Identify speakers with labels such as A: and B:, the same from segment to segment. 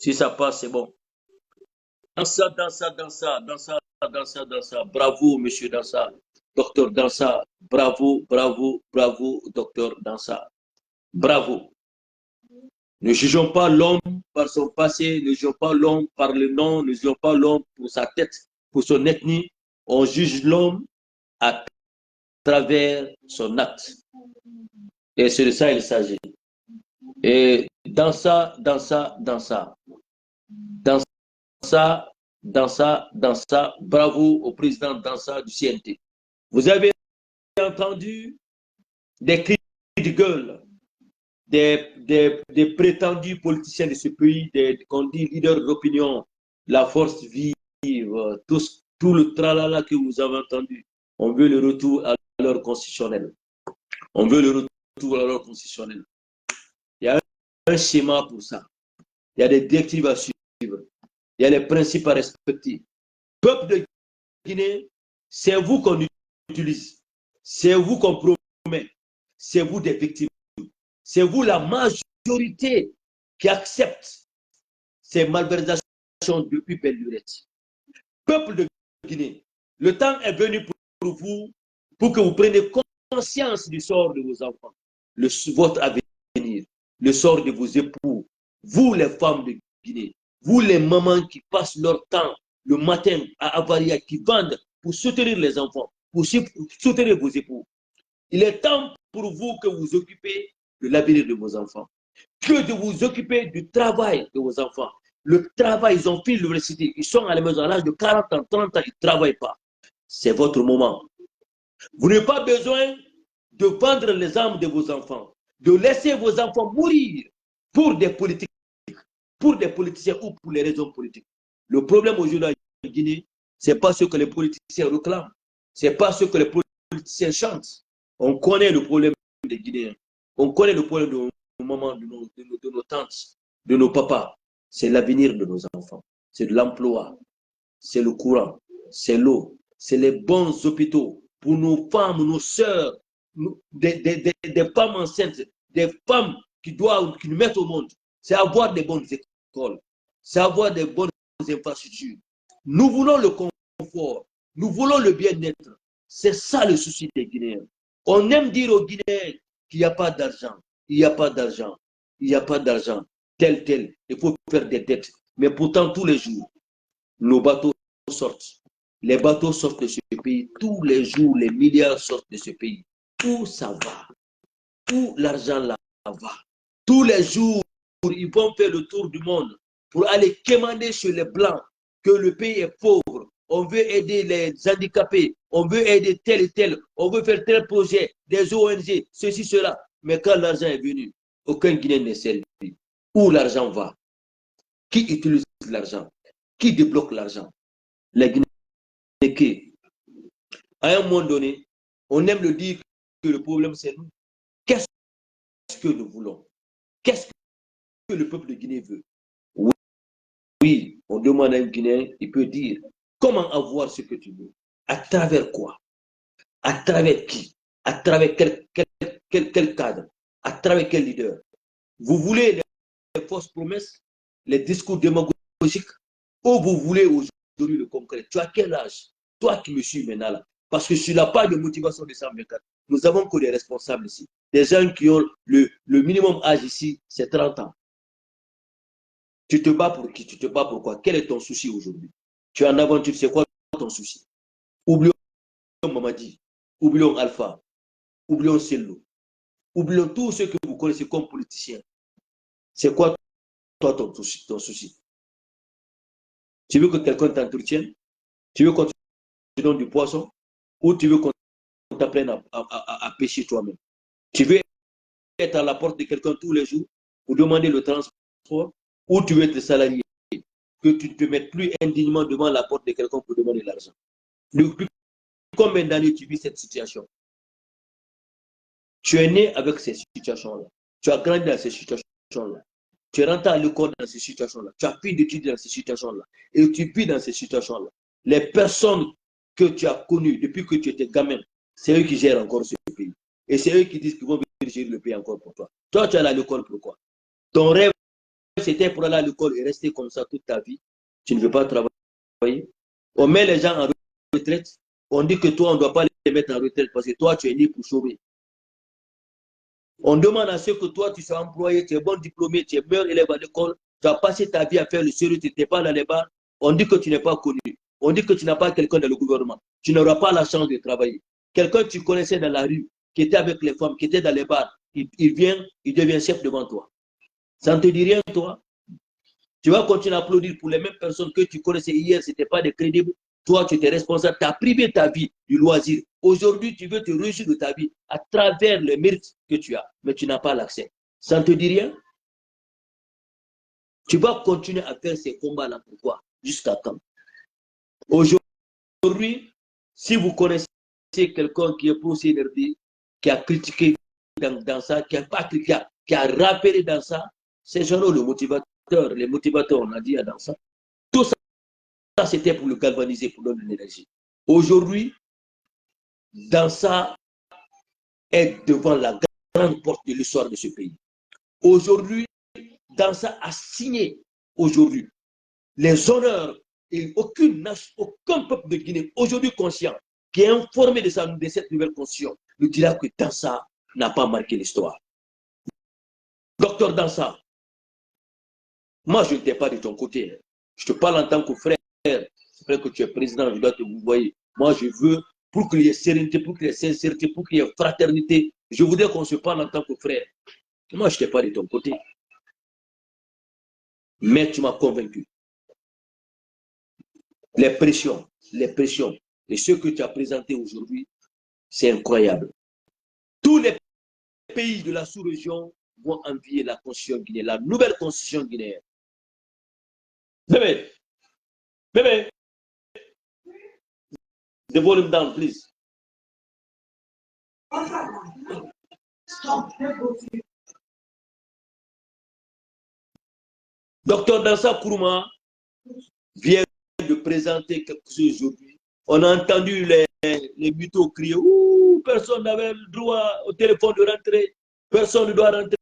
A: Si ça passe, c'est bon. Dansa, dansa, dansa, dansa, dansa, dansa. Bravo, monsieur Dansa. Docteur Dansa. Bravo, bravo, bravo, docteur Dansa. Bravo. Ne jugeons pas l'homme par son passé, ne jugeons pas l'homme par le nom, ne jugeons pas l'homme pour sa tête, pour son ethnie. On juge l'homme à travers son acte. Et c'est de ça qu'il s'agit. Et dans ça, dans ça, dans ça, dans ça, dans ça, dans ça, bravo au président dans ça du CNT. Vous avez entendu des cris de gueule des prétendus politiciens de ce pays, qu'on dit leaders d'opinion, la force vive, tout le tralala que vous avez entendu. On veut le retour à l'ordre constitutionnel. On veut le retour à l'ordre constitutionnel. Il y a un schéma pour ça. Il y a des directives à suivre. Il y a les principes à respecter. Peuple de Guinée, c'est vous qu'on utilise. C'est vous qu'on promet. C'est vous des victimes. C'est vous la majorité qui accepte ces malversations depuis belle lurette. Peuple de Guinée, le temps est venu pour vous, pour que vous preniez conscience du sort de vos enfants, votre avenir, le sort de vos époux, vous les femmes de Guinée, vous les mamans qui passent leur temps le matin à Avaria, qui vendent pour soutenir les enfants, pour soutenir vos époux. Il est temps pour vous que vous occupez de l'avenir de vos enfants, que de vous occuper du travail de vos enfants. Le travail, ils ont fini l'université, ils sont à la maison à l'âge de 40 ans, 30 ans, ils ne travaillent pas. C'est votre moment. Vous n'avez pas besoin de vendre les âmes de vos enfants, de laisser vos enfants mourir pour des politiques, pour des politiciens ou pour les raisons politiques. Le problème aujourd'hui en Guinée, ce n'est pas ce que les politiciens réclament, ce n'est pas ce que les politiciens chantent. On connaît le problème des Guinéens, on connaît le problème de nos mamans, de nos tantes, de nos papas. C'est l'avenir de nos enfants, c'est de l'emploi, c'est le courant, c'est l'eau, c'est les bons hôpitaux pour nos femmes, nos sœurs, des femmes enceintes, des femmes qui nous mettent au monde. C'est avoir des bonnes écoles, c'est avoir des bonnes infrastructures. Nous voulons le confort, nous voulons le bien-être. C'est ça le souci des Guinéens. On aime dire aux Guinéens qu'il n'y a pas d'argent, il n'y a pas d'argent, il n'y a pas d'argent, tel, il faut faire des dettes. Mais pourtant, tous les jours, nos bateaux sortent. Les bateaux sortent de ce pays. Tous les jours, les milliards sortent de ce pays. Où ça va? Où l'argent là va? Tous les jours, ils vont faire le tour du monde pour aller quémander chez les Blancs que le pays est pauvre. On veut aider les handicapés. On veut aider tel et tel. On veut faire tel projet, des ONG, ceci, cela. Mais quand l'argent est venu, aucun Guinéen n'est servi. Où l'argent va? Qui utilise l'argent? Qui débloque l'argent? Les Guinéens. À un moment donné, on aime le dire que le problème c'est nous. Qu'est-ce que nous voulons? Qu'est-ce que le peuple de Guinée veut? Oui, on demande à un Guinéen, il peut dire comment avoir ce que tu veux. À travers quoi? À travers qui? À travers quel cadre? À travers quel leader? Vous voulez les fausses promesses, les discours démagogiques, ou vous voulez aujourd'hui le concret? Tu as quel âge? Toi qui me suis maintenant là. Parce que sur la page de motivation de 124, nous avons que des responsables ici. Des gens qui ont le minimum âge ici, c'est 30 ans. Tu te bats pour qui? Tu te bats pour quoi? Quel est ton souci aujourd'hui? Tu es en aventure, c'est quoi ton souci? Oublions Mamadi, oublions Alpha, oublions Sello, oublions tous ceux que vous connaissez comme politiciens. C'est quoi toi ton souci? Tu veux que quelqu'un t'entretienne? Tu veux qu'on te donne du poisson? Ou tu veux qu'on t'apprenne à pêcher toi-même? Tu veux être à la porte de quelqu'un tous les jours pour demander le transport? Ou tu veux être salarié? Que tu ne te mettes plus indignement devant la porte de quelqu'un pour demander l'argent. Depuis combien d'années tu vis cette situation? Tu es né avec ces situations-là. Tu as grandi dans ces situations-là. Tu es rentré à l'école dans ces situations-là. Tu as fait d'études dans ces situations-là. Et tu vis dans ces situations-là. Les personnes que tu as connues depuis que tu étais gamin, c'est eux qui gèrent encore ce pays. Et c'est eux qui disent qu'ils vont gérer le pays encore pour toi. Toi, tu es à l'école pour quoi? Ton rêve c'était pour aller à l'école et rester comme ça toute ta vie. Tu ne veux pas travailler. On met les gens en retraite. On dit que toi, on ne doit pas les mettre en retraite parce que toi, tu es né pour chômer. On demande à ce que toi, tu sois employé, tu es bon diplômé, tu es meilleur élève à l'école, tu as passé ta vie à faire le sérieux, tu n'étais pas dans les bars. On dit que tu n'es pas connu. On dit que tu n'as pas quelqu'un dans le gouvernement. Tu n'auras pas la chance de travailler. Quelqu'un que tu connaissais dans la rue, qui était avec les femmes, qui était dans les bars, il vient, il devient chef devant toi. Ça ne te dit rien, toi. Tu vas continuer à applaudir pour les mêmes personnes que tu connaissais hier, ce n'était pas des crédibles. Toi, tu étais responsable, tu as privé ta vie du loisir. Aujourd'hui, tu veux te réjouir de ta vie à travers les mérites que tu as, mais tu n'as pas l'accès. Ça ne te dit rien? Tu vas continuer à faire ces combats-là. Pourquoi? Jusqu'à quand? Aujourd'hui, si vous connaissez quelqu'un qui est pro CNRD, qui a critiqué dans ça, qui a rappelé dans ça, c'est genre le motivateur, les motivateurs, on a dit dans ça. Tout ça, c'était pour le galvaniser, pour donner de l'énergie. Aujourd'hui, dans ça est devant la grande porte de l'histoire de ce pays. Aujourd'hui, dans ça a signé aujourd'hui les honneurs et aucun peuple de Guinée aujourd'hui conscient qui est informé de cette nouvelle constitution nous dira que Dansa n'a pas marqué l'histoire. Docteur Dansa, moi je n'étais pas de ton côté. Je te parle en tant que frère. C'est vrai que tu es président, je dois te vous voyez. Moi je veux, pour qu'il y ait sérénité, pour qu'il y ait sincérité, pour qu'il y ait fraternité, je voudrais qu'on se parle en tant que frère. Moi je n'étais pas de ton côté. Mais tu m'as convaincu. Les pressions, et ce que tu as présenté aujourd'hui, c'est incroyable. Tous les pays de la sous-région vont envier la constitution guinéenne, la nouvelle constitution guinéenne. Bébé, the volume down, please. Docteur Dansa Kourouma vient de présenter quelque chose aujourd'hui. On a entendu les mythos crier, ouh, personne n'avait le droit au téléphone de rentrer, personne ne doit rentrer.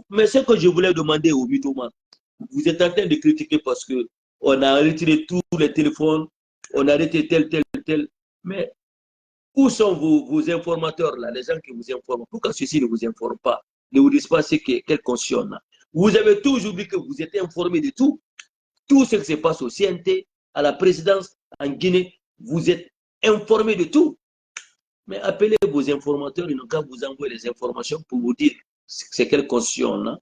A: Mais ce que je voulais demander aux mythomanes, vous êtes en train de critiquer parce qu'on a retiré tous les téléphones, on a arrêté tel. Mais où sont vos informateurs là, les gens qui vous informent? Pourquoi ceux-ci ne vous informent pas, ne vous disent pas quelle conscience là? Vous avez toujours dit que vous êtes informé de tout. Tout ce qui se passe au CNT, à la présidence, en Guinée, vous êtes informé de tout. Mais appelez vos informateurs, ils n'ont qu'à vous envoyer les informations pour vous dire c'est quelle constitution on a.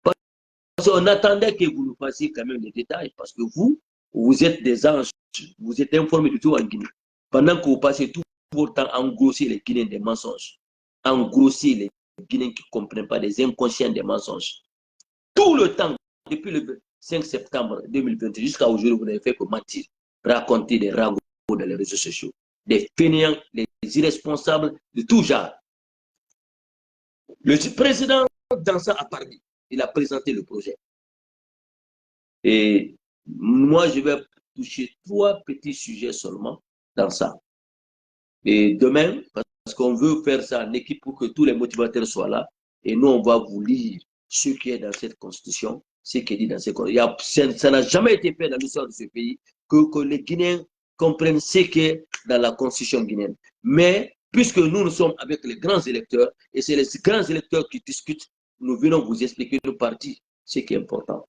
A: Parce qu'on attendait que vous nous fassiez quand même les détails, parce que vous êtes des anges, vous êtes informés de tout en Guinée. Pendant que vous passez tout votre temps à engrosser les Guinéens des mensonges, à engrosser les Guinéens qui ne comprennent pas, des inconscients des mensonges. Tout le temps, depuis le 5 septembre 2020 jusqu'à aujourd'hui, vous n'avez fait que mentir, raconter des ragots dans les réseaux sociaux, des fainéants, des irresponsables de tout genre. Le président Dansa a parlé, il a présenté le projet. Et moi, je vais toucher 3 petits sujets seulement dans ça. Et demain, parce qu'on veut faire ça en équipe pour que tous les motivateurs soient là, et nous, on va vous lire ce qui est dans cette constitution, ce qui est dit dans cette constitution. Ça n'a jamais été fait dans l'histoire de ce pays que les Guinéens comprennent ce qui est dans la constitution guinéenne. Mais puisque nous sommes avec les grands électeurs, et c'est les grands électeurs qui discutent, nous venons vous expliquer nos partis, ce qui est important.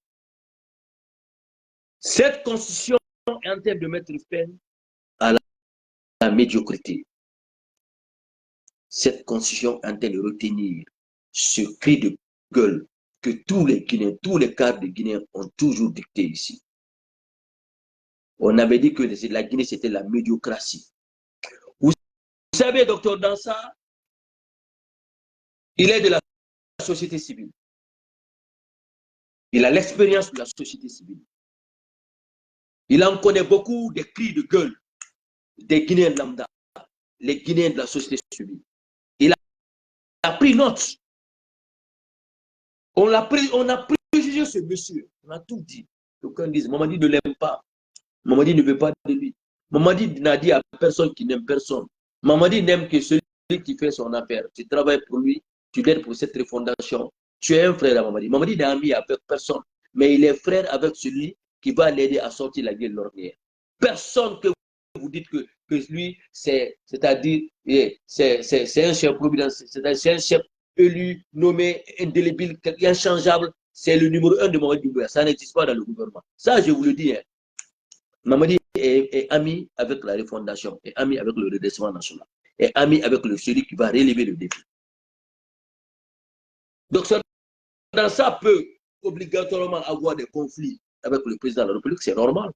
A: Cette constitution est en train de mettre fin à la médiocrité. Cette constitution est en train de retenir ce cri de gueule que tous les Guinéens, tous les cadres de Guinéens ont toujours dicté ici. On avait dit que la Guinée, c'était la médiocratie. Vous savez, docteur Dansa, il est de la société civile. Il a l'expérience de la société civile. Il en connaît beaucoup des cris de gueule des Guinéens lambda, les Guinéens de la société civile. Il a pris note. On a préjugé ce monsieur. On a tout dit. Aucun dit, Mamadi ne l'aime pas. Mamadi ne veut pas de lui. Mamadi n'a dit à personne qui n'aime personne. Mamadi n'aime que celui qui fait son affaire. Tu travailles pour lui, tu l'aides pour cette refondation. Tu es un frère à Mamadi. Mamadi n'est ami avec personne, mais il est frère avec celui qui va l'aider à sortir la gueule de l'ornière. Personne que vous dites que lui, c'est-à-dire, c'est un chef providence, c'est un chef élu, nommé, indélébile, inchangeable, c'est le numéro un de Mamadi Doumbouya. Ça n'existe pas dans le gouvernement. Ça, je vous le dis. Hein. Mamadi est ami avec la refondation, est ami avec le redressement national, est ami avec celui qui va relever le défi. Donc, dans ça peut obligatoirement avoir des conflits avec le président de la République, c'est normal.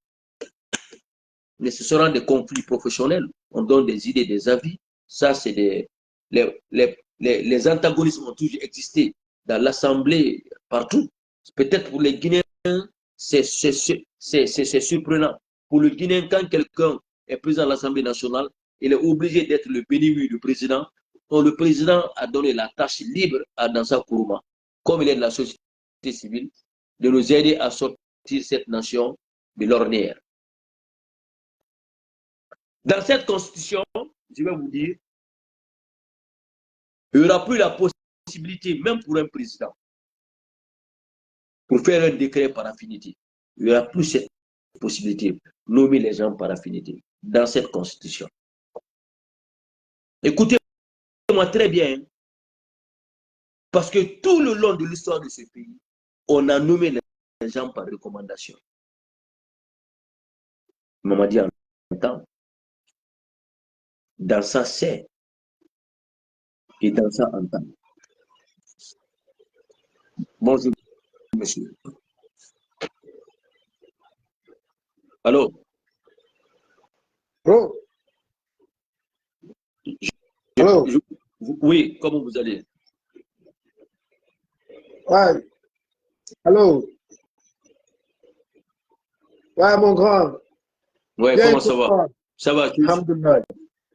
A: Mais ce seront des conflits professionnels. On donne des idées, des avis. Ça, c'est les antagonismes ont toujours existé dans l'Assemblée, partout. Peut-être pour les Guinéens, c'est surprenant. Pour le Guinéen, quand quelqu'un est président de l'Assemblée nationale, il est obligé d'être le béni du président. Donc, le président a donné la tâche libre à Dansa Kourouma, comme il est de la société civile, de nous aider à sortir cette nation de l'ornière. Dans cette constitution, je vais vous dire, il n'y aura plus la possibilité, même pour un président, pour faire un décret par affinité. Il n'y aura plus cette possibilité, nommer les gens par affinité, dans cette constitution. Écoutez-moi très bien, parce que tout le long de l'histoire de ce pays, on a nommé les gens par recommandation. Mamadi entend. Dans ça, c'est. Et dans ça, entend. Bonjour, monsieur. Allô?
B: Bro. Allô?
A: Oui, comment vous allez?
B: Ouais. Allô? Ouais, mon grand.
A: Ouais,
B: Bien,
A: comment ça va? Ça va,
B: alhamdoulilah.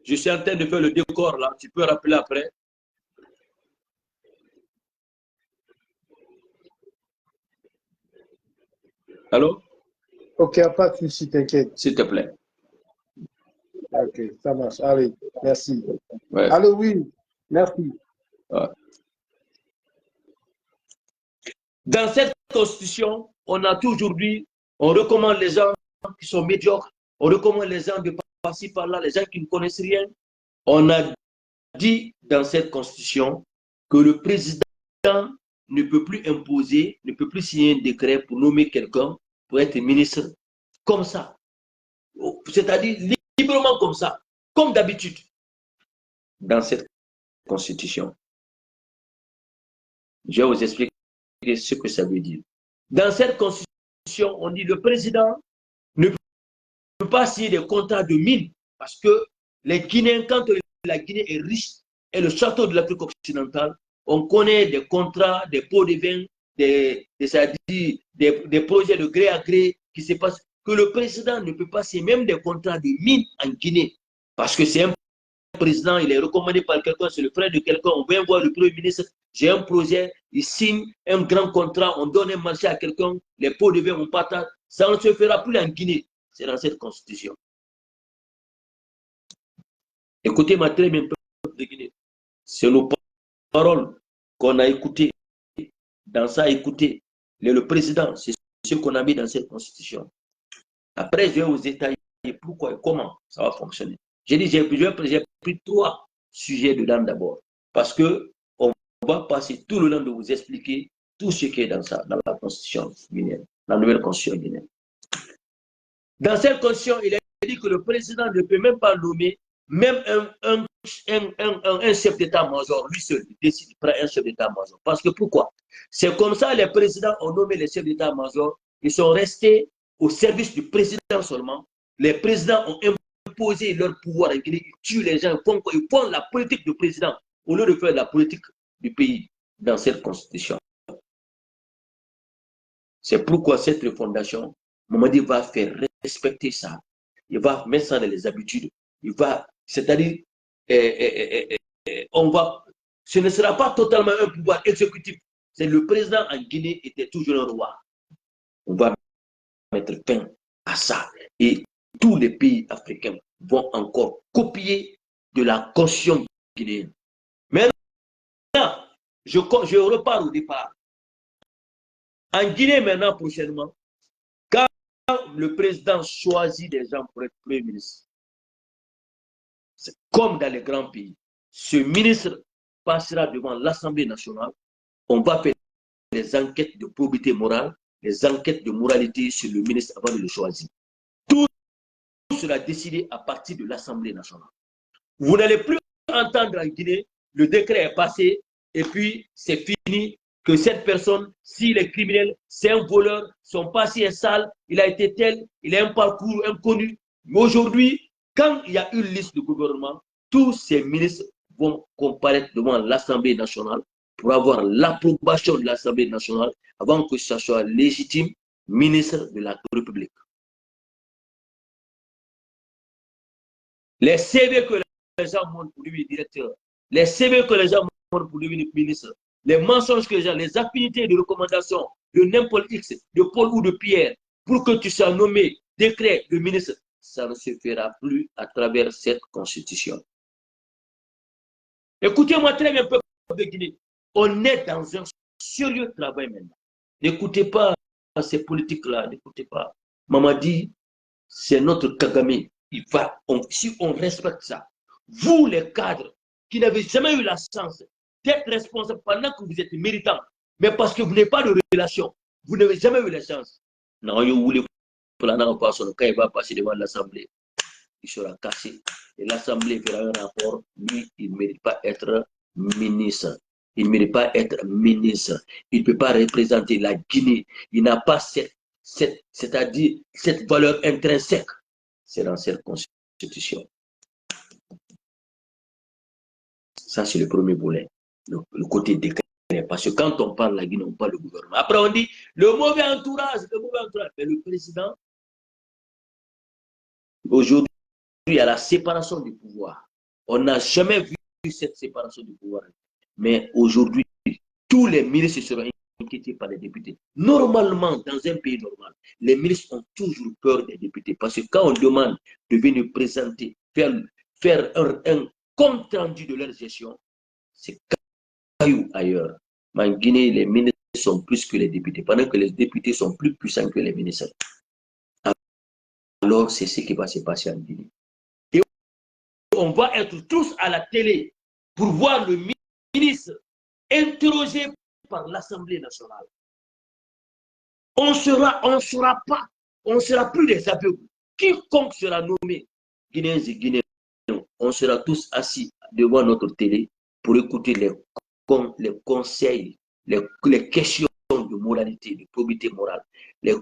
A: Je suis en train de faire le décor là. Tu peux rappeler après? Allô?
B: Ok, pas de souci, t'inquiète.
A: S'il te plaît.
B: Ok, ça marche. Allez, merci.
A: Ouais.
B: Allô, oui, merci.
A: Ouais. Dans cette constitution, on a toujours dit, on recommande les gens qui sont médiocres, on recommande les gens de passer par là, les gens qui ne connaissent rien. On a dit dans cette constitution que le président ne peut plus imposer, ne peut plus signer un décret pour nommer quelqu'un pour être ministre comme ça. C'est-à-dire librement comme ça, comme d'habitude, dans cette constitution. Je vais vous expliquer ce que ça veut dire. Dans cette constitution, on dit que le président ne peut pas signer des contrats de mine parce que les Guinéens, quand la Guinée est riche et le château de l'Afrique occidentale, on connaît des contrats, des pots de vin, des projets de gré à gré qui se passent, que le président ne peut pas signer même des contrats de mine en Guinée parce que c'est un président, il est recommandé par quelqu'un, c'est le frère de quelqu'un, on vient voir le premier ministre, j'ai un projet, il signe un grand contrat, on donne un marché à quelqu'un, les pots de vin, on partage, ça ne se fera plus en Guinée. C'est dans cette constitution. Écoutez-moi très bien, peuple de Guinée. C'est nos paroles qu'on a écoutées. Dans ça, écoutez, le président, c'est ce qu'on a mis dans cette constitution. Après, je vais vous détailler pourquoi et comment ça va fonctionner. J'ai dit, j'ai pris 3 sujets dedans d'abord. Parce que on va passer tout le long de vous expliquer tout ce qui est dans ça, dans la constitution guinéenne, la nouvelle constitution guinéenne. Dans cette constitution, il est dit que le président ne peut même pas nommer même un chef d'état-major, lui seul, il décide, il prend un chef d'état-major. Parce que pourquoi? C'est comme ça les présidents ont nommé les chefs d'état-major, ils sont restés au service du président seulement. Les présidents ont imposé leur pouvoir, ils tuent les gens, ils font la politique du président au lieu de faire la politique du pays dans cette constitution. C'est pourquoi cette refondation, Mamadi va faire respecter ça. Il va mettre ça dans les habitudes. Il va, c'est-à-dire, ce ne sera pas totalement un pouvoir exécutif. C'est le président en Guinée était toujours un roi. On va mettre fin à ça. Et tous les pays africains vont encore copier de la constitution guinéenne. Maintenant, je repars au départ. En Guinée, maintenant, prochainement, quand le président choisit des gens pour être Premier ministre, comme dans les grands pays, ce ministre passera devant l'Assemblée nationale. On va faire des enquêtes de probité morale, des enquêtes de moralité sur le ministre avant de le choisir. Tout sera décidé à partir de l'Assemblée nationale. Vous n'allez plus entendre en Guinée, le décret est passé et puis c'est fini, que cette personne, s'il est criminel, c'est un voleur, son passé est sale, il a été tel, il a un parcours inconnu. Mais aujourd'hui, quand il y a une liste de gouvernement, tous ces ministres vont comparaître devant l'Assemblée nationale pour avoir l'approbation de l'Assemblée nationale avant que ce soit légitime ministre de la République. Les CV que les gens montrent pour lui, directeur, les CV que les gens montrent pour lui, ministre, les mensonges que les gens, les affinités de recommandation de n'importe X, de Paul ou de Pierre, pour que tu sois nommé décret de ministre, ça ne se fera plus à travers cette constitution. Écoutez-moi très bien, peuple de Guinée. On est dans un sérieux travail maintenant. N'écoutez pas ces politiques-là, n'écoutez pas. Mamadi, c'est notre Kagame. Si on respecte ça, vous les cadres qui n'avez jamais eu la chance d'être responsables pendant que vous êtes méritants, mais parce que vous n'avez pas de relation, vous n'avez jamais eu la chance. Non, vous voulez quand il va passer devant l'Assemblée, il sera cassé. Et l'Assemblée fera un rapport, lui, il ne mérite pas être ministre. Il ne mérite pas être ministre. Il ne peut pas représenter la Guinée. Il n'a pas c'est-à-dire cette valeur intrinsèque. C'est dans cette constitution. Ça, c'est le premier volet. Le côté décret. Parce que quand on parle de la Guinée, on parle du gouvernement. Après, on dit le mauvais entourage, le mauvais entourage. Mais le président, aujourd'hui, il y a la séparation du pouvoir. On n'a jamais vu cette séparation du pouvoir. Mais aujourd'hui, tous les ministres seront inquiétés par les députés. Normalement, dans un pays normal, les ministres ont toujours peur des députés. Parce que quand on demande de venir présenter, faire un compte rendu de leur gestion, c'est caillou ailleurs. Mais en Guinée, les ministres sont plus que les députés, pendant que les députés sont plus puissants que les ministres. Alors, c'est ce qui va se passer en Guinée. Et on va être tous à la télé pour voir le ministre interrogé par l'Assemblée nationale. On ne sera plus des aveugles. Quiconque sera nommé, Guinéens et Guinéens, on sera tous assis devant notre télé pour écouter les conseils, les questions de moralité, de probité morale, les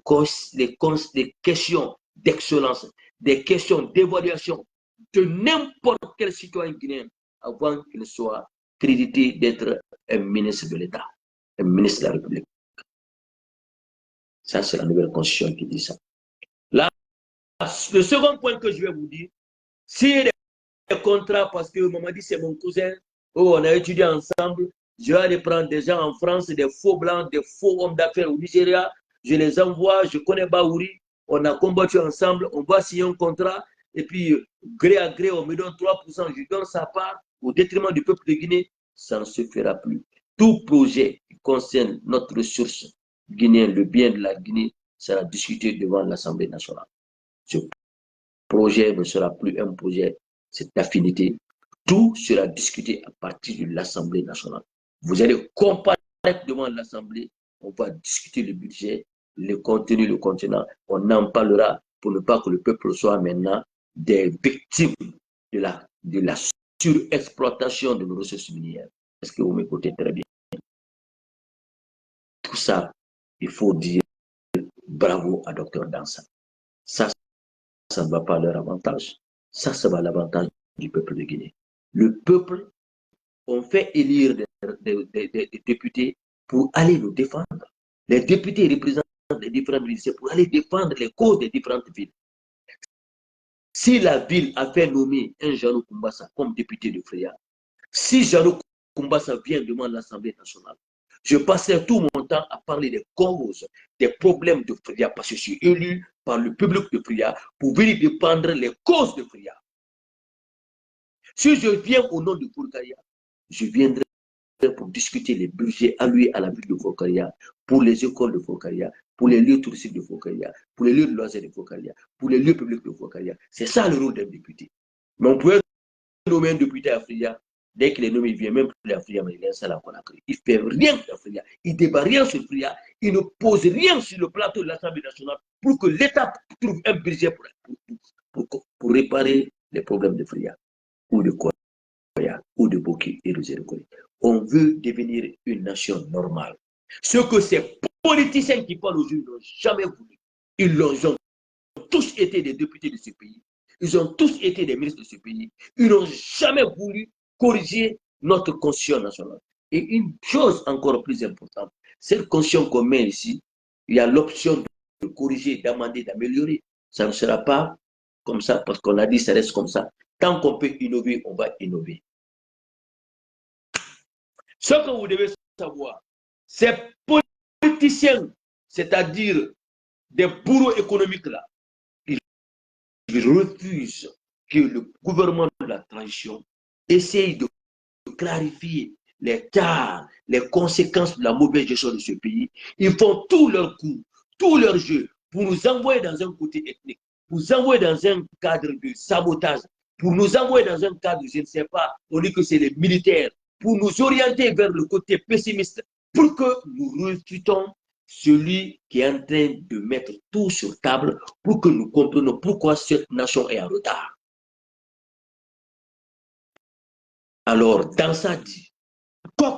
A: questions d'excellence, des questions d'évaluation de n'importe quel citoyen guinéen avant qu'il soit crédité d'être un ministre de l'État, un ministre de la République. Ça, c'est la nouvelle constitution qui dit ça. Là, le second point que je vais vous dire, c'est les contrats, parce que maman dit c'est mon cousin, oh, on a étudié ensemble, je vais aller prendre des gens en France, des faux blancs, des faux hommes d'affaires au Nigeria, je les envoie, je connais Baouri, on a combattu ensemble, on va signer un contrat, et puis gré à gré, on me donne 3%, je donne sa part au détriment du peuple de Guinée, ça ne se fera plus. Tout projet qui concerne notre ressource guinéenne, le bien de la Guinée, sera discuté devant l'Assemblée nationale. Ce projet ne sera plus un projet, cette affinité. Tout sera discuté à partir de l'Assemblée nationale. Vous allez comparaître devant l'Assemblée, on va discuter le budget, le contenu, le contenant, on en parlera pour ne pas que le peuple soit maintenant des victimes de la surexploitation de nos ressources minières. Est-ce que vous m'écoutez très bien? Tout ça, il faut dire bravo à Dr Dansa. Ça ne va pas à leur avantage. Ça va à l'avantage du peuple de Guinée. Le peuple, on fait élire des députés pour aller nous défendre. Les députés représentent les différentes villes, c'est pour aller défendre les causes des différentes villes. Si la ville a fait nommer un Janou Kumbassa comme député de Freya, si Janou Kumbassa vient devant l'Assemblée nationale, je passerai tout mon temps à parler des causes, des problèmes de Freya, parce que je suis élu par le public de Freya pour venir défendre les causes de Freya. Si je viens au nom de Bourgaria, je viendrai pour discuter les budgets alloués à la ville de Fokaria, pour les écoles de Fokaria, pour les lieux touristiques de Fokaria, pour les lieux de loisirs de Fokaria, pour les lieux publics de Fokaria. C'est ça le rôle d'un député. Mais on peut nommer un député à Fria, dès qu'il est nommé, il ne vient même plus à Fria, mais il est installé à Conakry. Il ne fait rien à Fria, il ne débat rien sur Fria, il ne pose rien sur le plateau de l'Assemblée nationale pour que l'État trouve un budget pour réparer les problèmes de Fria ou de Koya ou de Boki et de Zérokoy. On veut devenir une nation normale. Ce que ces politiciens qui parlent aujourd'hui n'ont jamais voulu. Ils ont tous été des députés de ce pays. Ils ont tous été des ministres de ce pays. Ils n'ont jamais voulu corriger notre constitution nationale. Et une chose encore plus importante, cette constitution qu'on met ici, il y a l'option de corriger, d'amender, d'améliorer. Ça ne sera pas comme ça, parce qu'on a dit ça reste comme ça. Tant qu'on peut innover, on va innover. Ce que vous devez savoir, ces politiciens, c'est-à-dire des bourreaux économiques là, ils refusent que le gouvernement de la transition essaye de clarifier les tares, les conséquences de la mauvaise gestion de ce pays. Ils font tout leur coup, tout leur jeu pour nous envoyer dans un côté ethnique, pour nous envoyer dans un cadre de sabotage, pour nous envoyer dans un cadre, je ne sais pas, on dit que c'est les militaires, pour nous orienter vers le côté pessimiste, pour que nous refutons celui qui est en train de mettre tout sur table pour que nous comprenions pourquoi cette nation est en retard. Alors, dans ça dit, quoi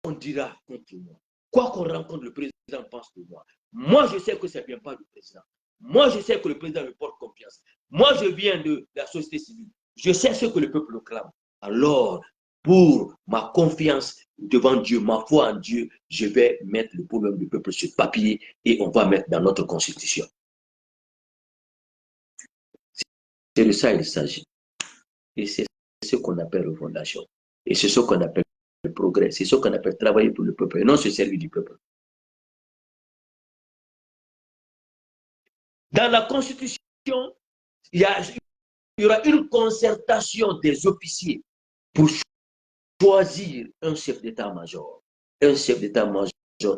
A: qu'on dira contre moi, quoi qu'on rencontre, le président pense de moi. Moi, je sais que ça ne vient pas du président. Moi, je sais que le président me porte confiance. Moi, je viens de la société civile. Je sais ce que le peuple clame. Alors, pour ma confiance devant Dieu, ma foi en Dieu, je vais mettre le problème du peuple sur papier et on va mettre dans notre constitution. C'est de ça qu'il s'agit. Et c'est ce qu'on appelle refondation. Et c'est ce qu'on appelle le progrès. C'est ce qu'on appelle travailler pour le peuple et non se servir du peuple. Dans la Constitution, il y aura une concertation des officiers pour choisir un chef d'état-major. Un chef d'état-major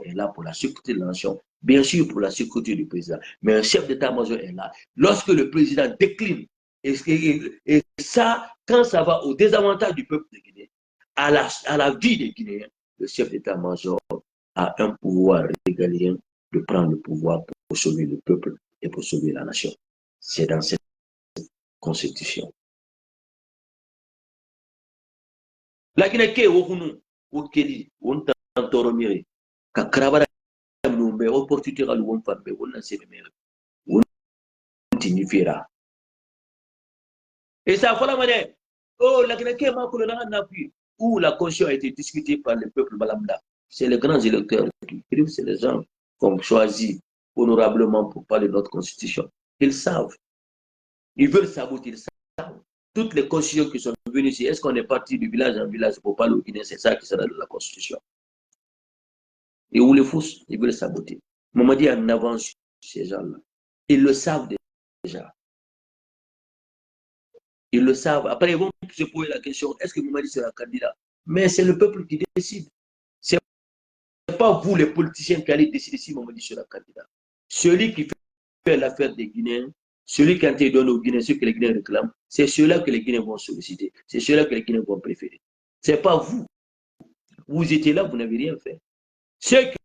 A: est là pour la sécurité de la nation, bien sûr pour la sécurité du président, mais un chef d'état-major est là. Lorsque le président décline, et ça, quand ça va au désavantage du peuple de Guinée, à la vie des Guinéens, le chef d'état-major a un pouvoir régalien de prendre le pouvoir pour sauver le peuple et pour sauver la nation. C'est dans cette constitution. La Guinée qui est au Hounou, au Kéli, au Ntantoromiri, ka Krabara Mumbe, opportunité à l'ouon fambe, on n'a pas de on tinifera. Et ça, voilà, madame. Oh, la Guinée qui est marquée dans un appui, où la constitution a été discutée par le peuple Balambda. C'est les grands électeurs qui écrivent, c'est les gens qu'on choisit honorablement pour parler de notre constitution. Ils savent. Ils veulent saboter, ils savent. Toutes les constitutions qui sont venues ici, est-ce qu'on est parti du village en village pour parler au Guinée? C'est ça qui sera de la constitution. Et où les fausses, ils veulent saboter. Mamadi en avance ces gens-là. Ils le savent déjà. Ils le savent. Après, ils vont se poser la question, est-ce que Mamadi sera candidat? Mais c'est le peuple qui décide. Ce n'est pas vous, les politiciens, qui allez décider si Mamadi sera candidat. Celui qui fait l'affaire des Guinéens, celui qui a été donné aux Guinéens, ce que les Guinéens réclament, c'est ceux-là que les Guinéens vont solliciter. C'est ceux-là que les Guinéens vont préférer. Ce n'est pas vous. Vous étiez là, vous n'avez rien fait. Ceux qui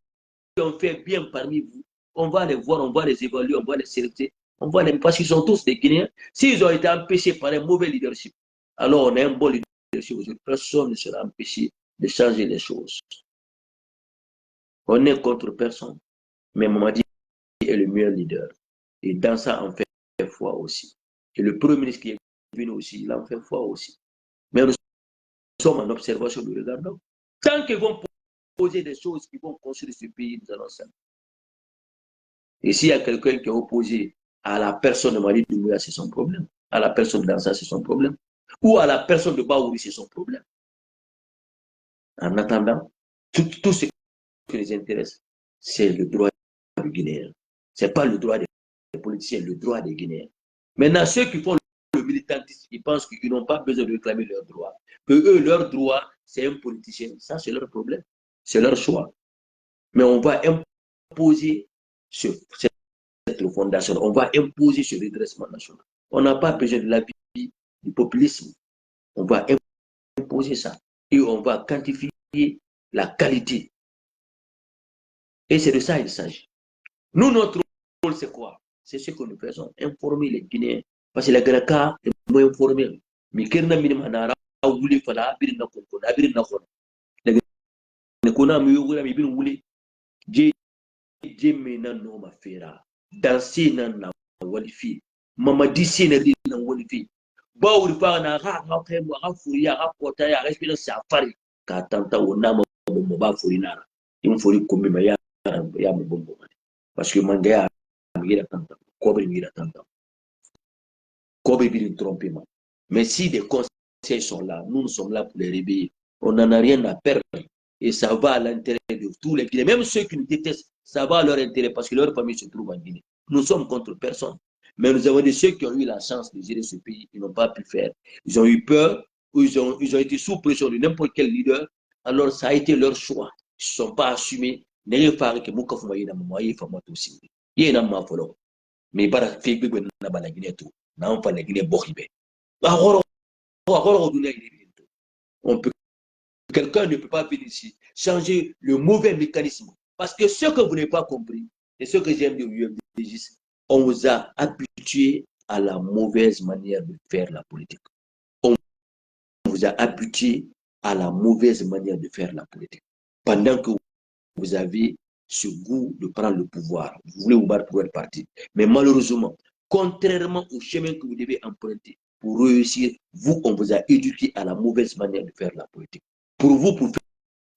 A: ont fait bien parmi vous, on va les voir, on va les évaluer, on va les sélectionner, on va les... parce qu'ils sont tous des Guinéens. S'ils ont été empêchés par un mauvais leadership, alors on a un bon leadership. Personne ne sera empêché de changer les choses. On n'est contre personne. Mais Mamadi est le meilleur leader. Et dans ça, on fait foi aussi. Et le premier ministre qui est venu aussi, il en fait foi aussi. Mais nous sommes en observation, nous regardons. Tant qu'ils vont poser des choses qui vont construire ce pays, nous allons savoir. Et s'il y a quelqu'un qui est opposé à la personne de Mali Doumbouya, c'est son problème. À la personne de Dansa, c'est son problème. Ou à la personne de Baouri, c'est son problème. En attendant, tout ce qui les intéresse, c'est le droit du Guinéen. Ce n'est pas le droit des politiciens, le droit des Guinéens. Maintenant, ceux qui font le militantisme ils pensent qu'ils n'ont pas besoin de réclamer leurs droits. Que eux, leurs droits, c'est un politicien. Ça, c'est leur problème. C'est leur choix. Mais on va imposer cette fondation. On va imposer ce redressement national. On n'a pas besoin de l'appui du populisme. On va imposer ça. Et on va quantifier la qualité. Et c'est de ça qu'il s'agit. Nous, notre rôle, c'est quoi? C'est ce que nous faisons. Informer les Guinéens. Parce que les Guinéens sont moins informés. Mais qui n'a minimum n'a pas voulu faire la birina kon la birina kon. Les Guinéens qu'on mieux voulu mais birina voulu. Je mena no ma fera. Danser na walifi. Mama disi na walifi. Ba uri pa na ha kai mu ha furi ya ha kota ya respirer safari. Ka tanta wona mo ba furi na. In furi kumbi ma ya mu bombo. Parce que mangaya mira tanta. Kobe mira tanta. Kobe birin trompement. Mais si des conseils sont là, nous sommes là pour les réveiller. On n'en a rien à perdre. Et ça va à l'intérêt de tous les Guinéens. Même ceux qui nous détestent, ça va à leur intérêt parce que leur famille se trouve en Guinée. Nous sommes contre personne. Mais nous avons des ceux qui ont eu la chance de gérer ce pays, ils n'ont pas pu faire. Ils ont eu peur, ou ils ont été sous pression de n'importe quel leader. Alors ça a été leur choix. Ils ne se sont pas assumés. Mais quelqu'un ne peut pas venir ici changer le mauvais mécanisme. Parce que ce que vous n'avez pas compris, et ce que j'aime de l'UFDG, on vous a habitué à la mauvaise manière de faire la politique. On vous a habitué à la mauvaise manière de faire la politique. Pendant que vous avez ce goût de prendre le pouvoir, vous voulez vous battre pour être parti. Mais malheureusement, contrairement au chemin que vous devez emprunter pour réussir, vous, on vous a éduqué à la mauvaise manière de faire la politique. Pour vous, pour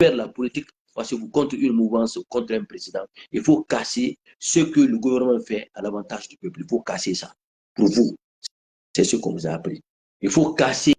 A: faire la politique, parce que vous contre une mouvance, contre un président, il faut casser ce que le gouvernement fait à l'avantage du peuple. Il faut casser ça. Pour vous, c'est ce qu'on vous a appris. Il faut casser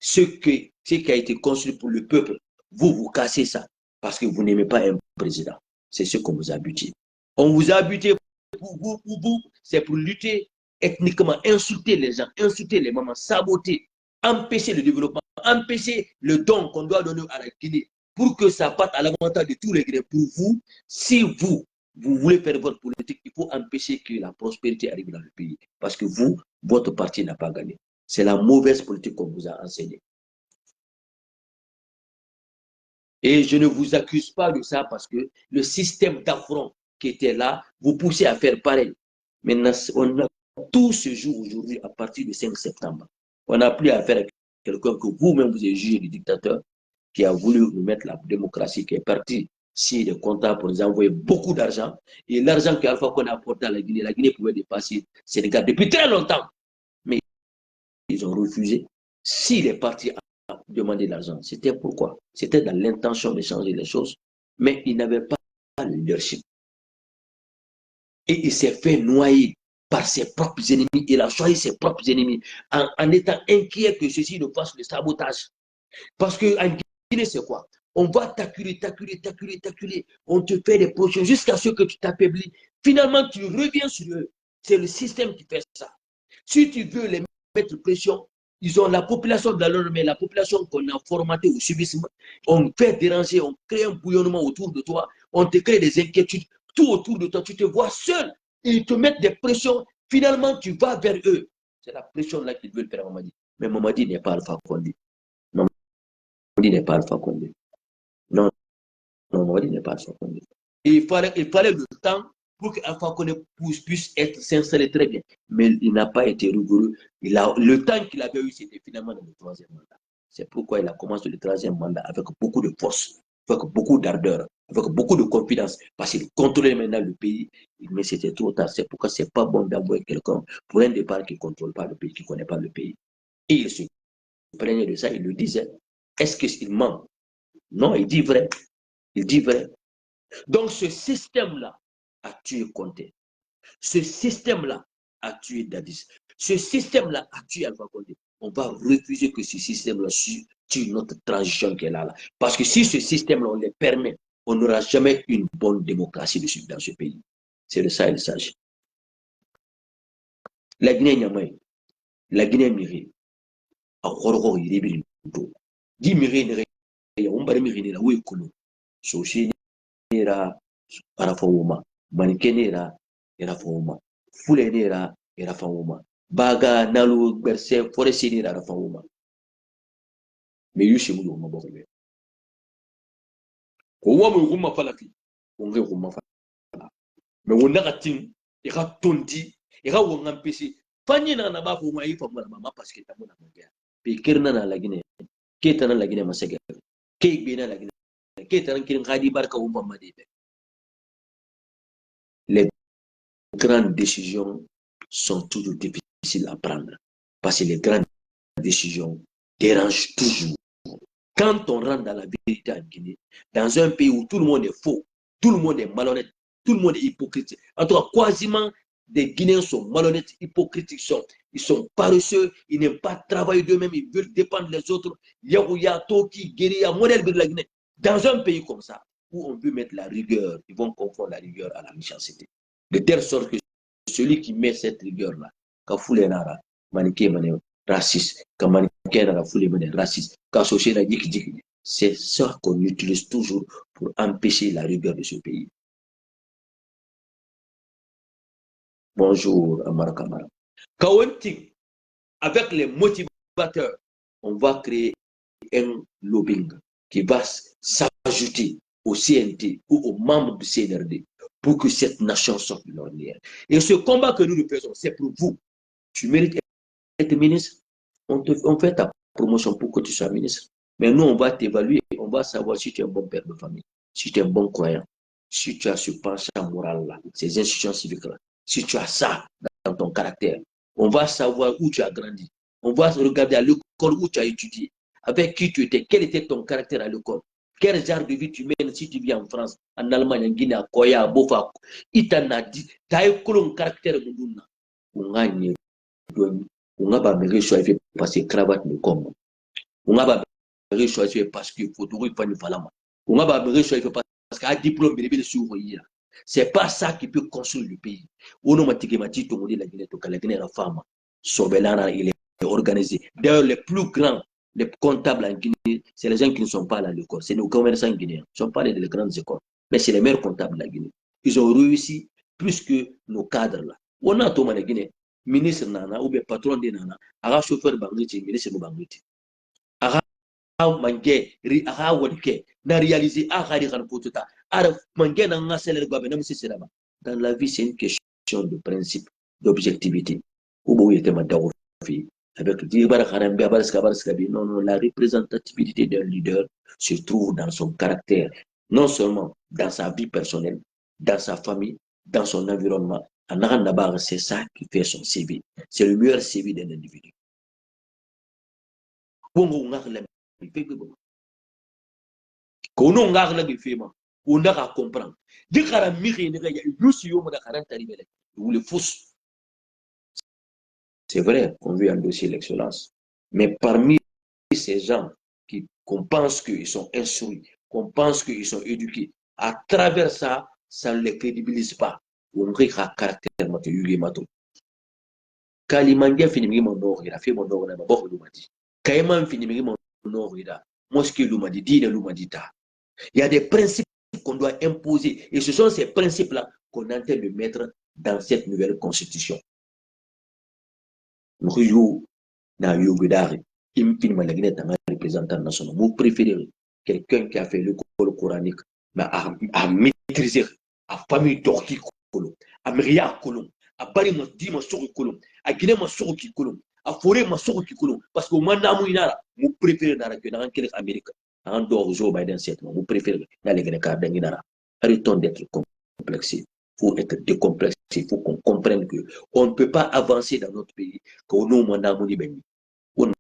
A: ce qui a été construit pour le peuple. Vous, vous cassez ça parce que vous n'aimez pas un président. C'est ce qu'on vous a habitué. On vous a habitué pour vous, c'est pour lutter ethniquement, insulter les gens, insulter les mamans, saboter, empêcher le développement, empêcher le don qu'on doit donner à la Guinée pour que ça parte à l'avantage de tous les Guinéens. Pour vous, si vous voulez faire votre politique, il faut empêcher que la prospérité arrive dans le pays. Parce que vous, votre parti n'a pas gagné. C'est la mauvaise politique qu'on vous a enseignée. Et je ne vous accuse pas de ça parce que le système d'affront qui était là, vous poussez à faire pareil. Maintenant, on a tout ce jour aujourd'hui à partir du 5 septembre. On n'a plus affaire à quelqu'un que vous-même vous avez jugé le dictateur qui a voulu nous mettre la démocratie, qui est parti sur des comptes pour nous envoyer beaucoup d'argent. Et l'argent qu'Alpha Condé a apporté à la Guinée pouvait dépasser Sénégal depuis très longtemps. Mais ils ont refusé. S'il est parti à demander de l'argent, c'était pourquoi? C'était dans l'intention de changer les choses, mais il n'avait pas le leadership. Et il s'est fait noyer par ses propres ennemis. Il a choisi ses propres ennemis en étant inquiet que ceux-ci ne fassent le sabotage. Parce qu'en Guinée, c'est quoi? On va t'acculer. On te fait des projets jusqu'à ce que tu t'affaiblis. Finalement, tu reviens sur eux. C'est le système qui fait ça. Si tu veux les mettre pression, ils ont la population dans leur main, la population qu'on a formatée au civisme. On fait déranger, on crée un bouillonnement autour de toi. On te crée des inquiétudes. Tout autour de toi, tu te vois seul. Ils te mettent des pressions. Finalement, tu vas vers eux. C'est la pression là qu'ils veulent faire à Mamadi. Mais Mamadi n'est pas Alpha Condé. Mamadi n'est pas Alpha Condé. Non, Mamadi n'est pas Alpha Condé. Il fallait le temps pour qu'Alpha Condé puisse être sincère très bien. Mais il n'a pas été rigoureux. Le temps qu'il avait eu, c'était finalement dans le troisième mandat. C'est pourquoi il a commencé le troisième mandat avec beaucoup de force, avec beaucoup d'ardeur, avec beaucoup de confidence, parce qu'il contrôlait maintenant le pays. Mais c'était trop tard. C'est pourquoi ce n'est pas bon d'envoyer quelqu'un pour un départ qui ne contrôle pas le pays, qui ne connaît pas le pays. Et il se plaignait de ça, il le disait. Est-ce qu'il ment? Non, il dit vrai. Il dit vrai. Donc ce système-là a tué Conté. Ce système-là a tué Dadis. Ce système-là a tué Alpha Condé. On va refuser que ce système-là tue notre transition qui est là. Parce que si ce système-là, on les permet, on n'aura jamais une bonne démocratie dans ce pays. C'est de ça qu'il s'agit. La Guinée Niamey, La Guinée miri. A koroko yiri do. Di miri ne ya umbari miri ne la we kulu. So shi ne ra arafawuma. Manike ne ra irafawuma. Fule ne ra irafawuma. Baga nalu berse foresi ne ra arafawuma. Me yushi mu ma boko be. Ko wa mu gumma falaki. Ko nge gumma fala. Me wona katin e ka tondi e ka wonga pesi. Fanyi na ba ko ngai fa ma parce que tamuna ngea. Pe kirna na la Guinée. Ketana la Guinée masege. Ke bena la Guinée. Ketana kirin khadi barka umma madebe. Les grandes décisions sont toujours difficiles à prendre parce que les grandes décisions dérangent toujours. Quand on rentre dans la vérité en Guinée, dans un pays où tout le monde est faux, tout le monde est malhonnête, tout le monde est hypocrite, en tout cas, quasiment des Guinéens sont malhonnêtes, hypocrites, ils sont paresseux, ils n'aiment pas travailler d'eux-mêmes, ils veulent dépendre des autres. Yahouya, Toki, Guérilla, modèle de la Guinée. Dans un pays comme ça, où on veut mettre la rigueur, ils vont confondre la rigueur à la méchanceté. De telle sorte que celui qui met cette rigueur-là, Kafoulé Nara, Maniké Mané, raciste, Kamaniké Nara, Foulé Mané, raciste, Kassosé la Yiki, c'est ça qu'on utilise toujours pour empêcher la rigueur de ce pays. Bonjour, Amara Kamara. Kawenting, avec les motivateurs, on va créer un lobbying qui va s'ajouter au CNT ou aux membres du CNRD pour que cette nation sorte de l'ordinaire. Et ce combat que nous le faisons, c'est pour vous. Tu mérites d'être ministre, on fait ta promotion pour que tu sois ministre. Mais nous, on va t'évaluer, on va savoir si tu es un bon père de famille, si tu es un bon croyant, si tu as ce penchant moral-là, ces institutions civiques-là, si tu as ça dans ton caractère. On va savoir où tu as grandi. On va regarder à l'école où tu as étudié, avec qui tu étais, quel était ton caractère à l'école. Quel genre de vie tu mènes si tu vis en France, en Allemagne, en Guinée, à Koya, à Bofa. Il t'en a dit, tu as eu un caractère de Moudouna. On a pas mérité choisir parce que cravate me comme. On a pas mérité choisir parce que photo il faut nous faire. On a pas mérité choisir parce qu'un diplôme de sur c'est pas ça qui peut construire le pays. On a mathématique tout le monde la Guinée, tout la Guinée la femme. Sobelana il est organisé. D'ailleurs les plus grands, les comptables en Guinée, c'est les gens qui ne sont pas à l'école. C'est nos commerçants guinéens. Ils ne sont pas les grandes écoles, mais c'est les meilleurs comptables de la Guinée. Ils ont réussi plus que nos cadres là. On a tout en Guinée. Ministre nana ou bien patron de nana aga chauffeur bangriti ministre no bangriti aga mangé aga wadike na réaliser aga ri kan potota ara mangé na ngasel go be na musi siraba. Dans la vie c'est une question de principe, d'objectivité ou bo yete madawo fi avec di bara kharambe bara ska bi non la représentativité d'un leader se trouve dans son caractère, non seulement dans sa vie personnelle, dans sa famille, dans son environnement. C'est ça qui fait son CV. C'est le meilleur CV d'un individu. On a comprendre. C'est vrai qu'on veut endosser l'excellence. Mais parmi ces gens qu'on pense qu'ils sont instruits, qu'on pense qu'ils sont éduqués, à travers ça, ça ne les crédibilise pas. On a caractère mato yugi mato. Kalimangé finit mon nord, il a fait mon nord, il a beaucoup de mati. Kaiman finit mon nord, il a mosquée l'umadi, dîne l'umadita. Il y a des principes qu'on doit imposer. Et ce sont ces principes-là qu'on est en train de mettre dans cette nouvelle constitution. Nous, na yugudari, imfiniment la Guinée est un représentant national. Vous préférez quelqu'un qui a fait l'école coranique, mais à maîtriser, à famille d'orki kolon, à mria kolon, à bari ma di ma soko kolon, à Guinée ma soko ki kolon, à forêt ma soko ki kolon. Parce que au mandat mouinara, vous préférez dans la Guinée Amérique, en dehors Joe Biden 7 mois, vous préférez dans les Guinée Cardenginara. Arrêtons d'être complexés. Il faut être décomplexé. Il faut qu'on comprenne qu'on ne peut pas avancer dans notre pays qu'on a un mandat mounibeni. On a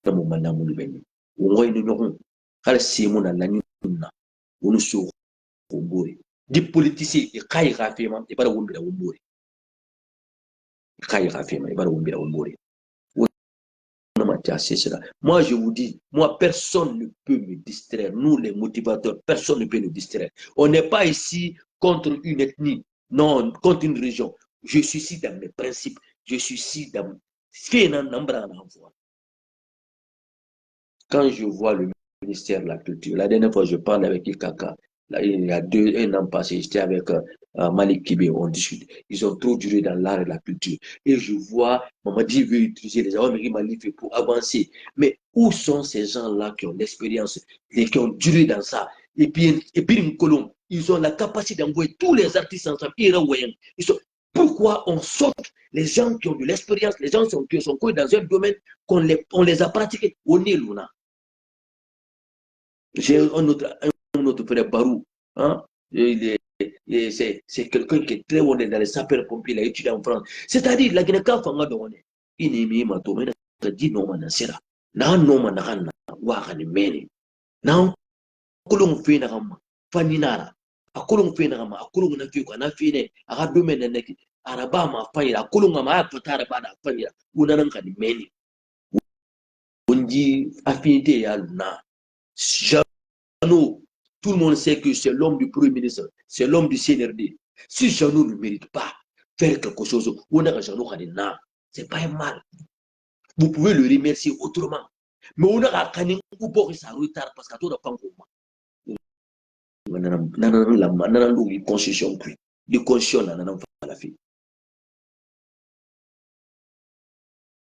A: un mandat mounibeni. On a une norme. Car si on a l'année, on se retrouve. Des politiciens, ils caillent rapidement, et pas de wumbi la wumbori. Ils caillent rapidement, et pas de wumbi la wumbori. Moi, je vous dis, moi, personne ne peut me distraire. Nous, les motivateurs, personne ne peut nous distraire. On n'est pas ici contre une ethnie, non, contre une région. Je suis ici dans mes principes. Je suis ici Quand je vois le ministère de la Culture, la dernière fois je parle avec Ikaka, là, il y a un an passé, j'étais avec Malik Kibé, on discute. Ils ont trop duré dans l'art et la culture. Et je vois, Mamadi veut utiliser les arts Malik pour avancer. Mais où sont ces gens-là qui ont l'expérience et qui ont duré dans ça? Et puis ils ont la capacité d'envoyer tous les artistes ensemble. Ils sont... Pourquoi on saute les gens qui ont de l'expérience, les gens qui sont dans un domaine on les a pratiqués au Nil? J'ai un autre frère, Barou. Hein? C'est quelqu'un qui est très honnête dans les sapeurs-pompiers, il a étudié en France. C'est-à-dire, la Guinée-Ka fanga done. Inimi ma to mena di no mana sera. Na no mana kana wa kana mene. Na kulung fe na kama faninara. Akulung fe na kama akulung na fi ko na fi ne aga do mena neki. Araba ma fayira akulung ma ya fatara ba da fayira. Unanan kan mene. Unji affinité ya luna. Jeannot, tout le monde sait que c'est l'homme du Premier ministre, c'est l'homme du CNRD. Si Jeannot ne mérite pas faire quelque chose, c'est pas un mal. Vous pouvez le remercier autrement. Mais on a un retard parce que tout dépend de moi.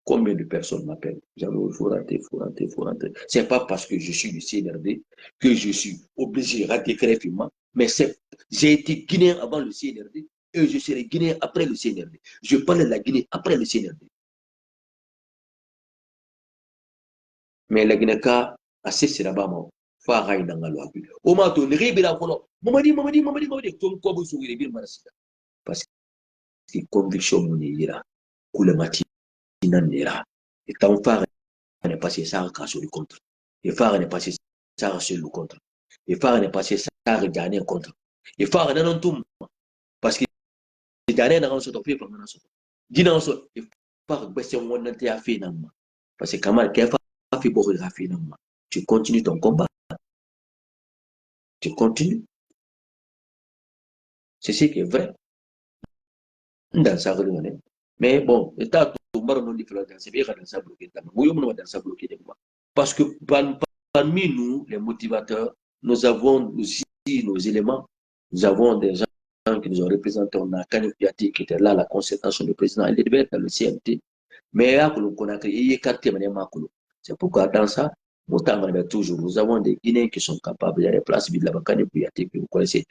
A: Combien de personnes m'appellent? Il faut rentrer. C'est pas parce que je suis du CNRD que je suis obligé de rater greffement, mais j'ai été Guinéen avant le CNRD et je serai Guinéen après le CNRD. Je parle de la Guinée après le CNRD. Mais la Guinée-Ka, assez c'est là-bas, moi. Fara dans la loi. Au matin, ne rébira pas. Mamadi, comme quoi vous souriez bien, parce que conviction, mon ira, koulemati, inanera. Et tant Fara n'est passé ça sur le contre. Et Fara n'est passé ça sur le contre. Et Fara n'est passé ça gagner contre. Et Fara n'est pas tout. Parce que gagner dans ce fait, pendant ce temps. Dis dans ce et Fara, c'est un monde qui a fait dans moi. Parce que Kamal, qui a fait beaucoup de fait dans moi. Tu continues ton combat. Tu continues. C'est ce qui est vrai. Dans ça, mais bon, état c'est bien dans ça bloqué. Dans ça bloqué. Parce que parmi nous, les motivateurs, nous avons aussi nos éléments. Nous avons des gens qui nous ont représentés. On a Kanye Kouyaté qui était là, la concertation du président. Il devait être dans le CMT. Mais c'est pourquoi dans ça, toujours, nous avons des Guinéens qui sont capables. Il y a des places vides là-bas. Kanye Kouyaté, que vous connaissez,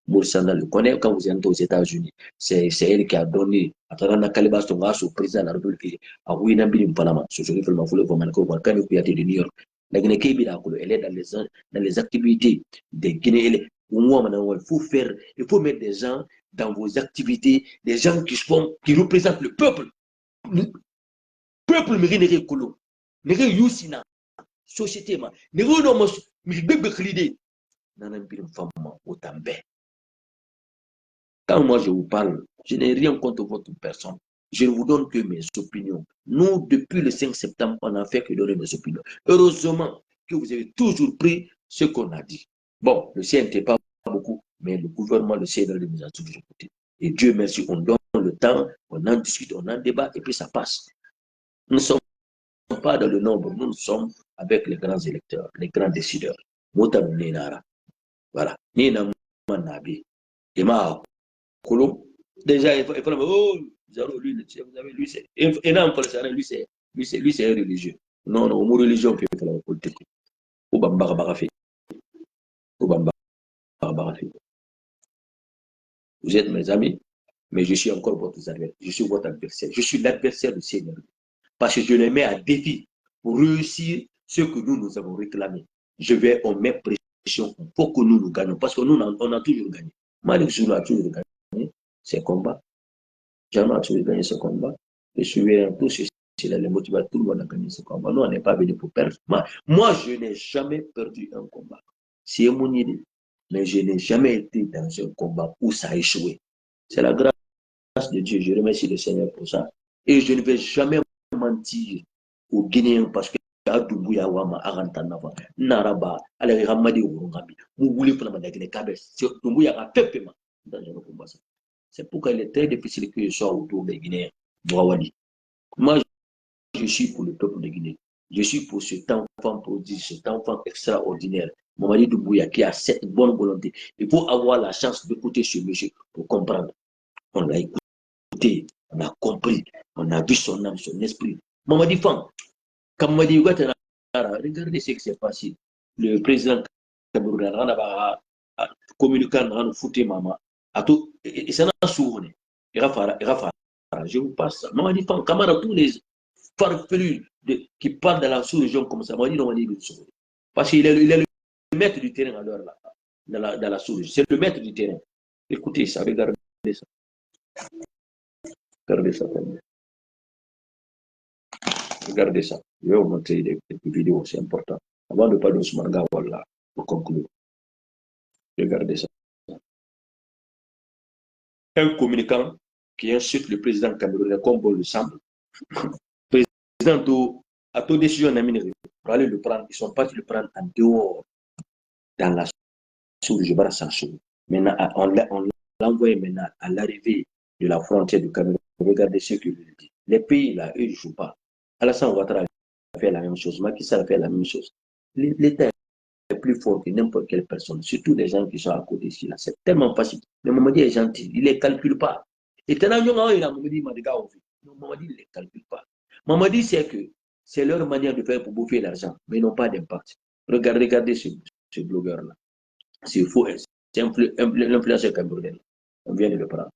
A: Moussana le connaît quand vous êtes aux États-Unis. C'est elle qui a donné, à travers la Kalibas, au président de la République, à Winambili Mpalama, ce que je veux vous Kanye Kouyaté de New York. La Guinée elle est dans les activités des Guinéens. Il faut mettre des gens dans vos activités, des gens qui représentent le peuple. Le peuple mérite Kolo. Mérite Youssina. Société, mérite non, mais bébé l'idée. Nanam birim femme au També. Quand moi je vous parle, je n'ai rien contre votre personne. Je ne vous donne que mes opinions. Nous, depuis le 5 septembre, on n'a fait que donner nos opinions. Heureusement que vous avez toujours pris ce qu'on a dit. Bon, le CNT pas beaucoup, mais le gouvernement, le CNRD nous a toujours écouté. Et Dieu merci, on donne le temps, on en discute, on en débat, et puis ça passe. Nous ne sommes pas dans le nombre, nous sommes avec les grands électeurs, les grands décideurs. Voilà. Kolo. Déjà, il faut oh, lui, vous avez lui, c'est. Et non, lui, c'est un religieux. Non, non, mon religion fait la politique. Vous êtes mes amis, mais je suis encore votre adversaire. Je suis votre adversaire. Je suis l'adversaire du Seigneur. Parce que je les mets à défi pour réussir ce que nous avons réclamé. On met pression pour que nous gagnons. Parce que nous, on a toujours gagné. Malik Zulu a toujours gagné ses combats. Jamais a toujours gagné ce combat. Je suis tout ceci, les motivateurs, tout le monde a gagné ce combat. Nous, on n'est pas venu pour perdre. Moi, je n'ai jamais perdu un combat. C'est mon idée. Mais je n'ai jamais été dans un combat où ça a échoué. C'est la grâce de Dieu. Je remercie le Seigneur pour ça. Et je ne vais jamais mentir aux Guinéens parce que Doumbouya Wama Arantanava, Naraba, Aleri Ramadi Urungabi, Moubouli pour la Madagine Kabe, Doumbouya a fait paiement dans un combat. C'est pourquoi il est très difficile que je sois autour des Guinéens. Moi, je suis pour le peuple de Guinée. Je suis pour cet enfant prodige, cet enfant extraordinaire, Mamadi Doumbouya, qui a cette bonne volonté. Il faut avoir la chance d'écouter ce monsieur pour comprendre. On l'a écouté, on a compris, on a vu son âme, son esprit. Mamadi Fan, comme Mamadi Ouattara, regardez ce qui s'est passé. Le président Cameroun a communiqué, on a foutu maman. Et ça n'a souvent. Je vous passe ça. Mamadi Fan, Camara, tous les farfelus qui parlent de la sous-région comme ça, Mamadi Doumbouya, parce qu'il est le maître du terrain à l'heure là, dans la sous-région. C'est le maître du terrain. Écoutez ça, regardez ça. Regardez ça. Regardez ça. Je vais vous montrer des vidéos, c'est important. Avant de parler de Ousmane Gawala, pour conclure. Regardez ça. Un communicant qui insulte le président camerounais comme bon le semble. Le président a toute décision pour aller le prendre. Ils sont partis le prendre en dehors, dans la sous-région. Maintenant, on l'a envoyé maintenant à l'arrivée de la frontière du Cameroun. Regardez ce que je dis. Les pays là, eux, ils ne jouent pas. Alassane Ouattara a fait la même chose. Macky Sall a fait la même chose. L'État est plus fort que n'importe quelle personne, surtout des gens qui sont à côté ici. C'est tellement facile. Mais Mamadi est gentil, il ne les calcule pas. Et Mamadi ne les calcule pas. Mamadi sait que c'est leur manière de faire pour bouffer l'argent, mais ils n'ont pas d'impact. Regardez ce blogueur-là. C'est faux, c'est l'influenceur camerounais. On vient de le prendre.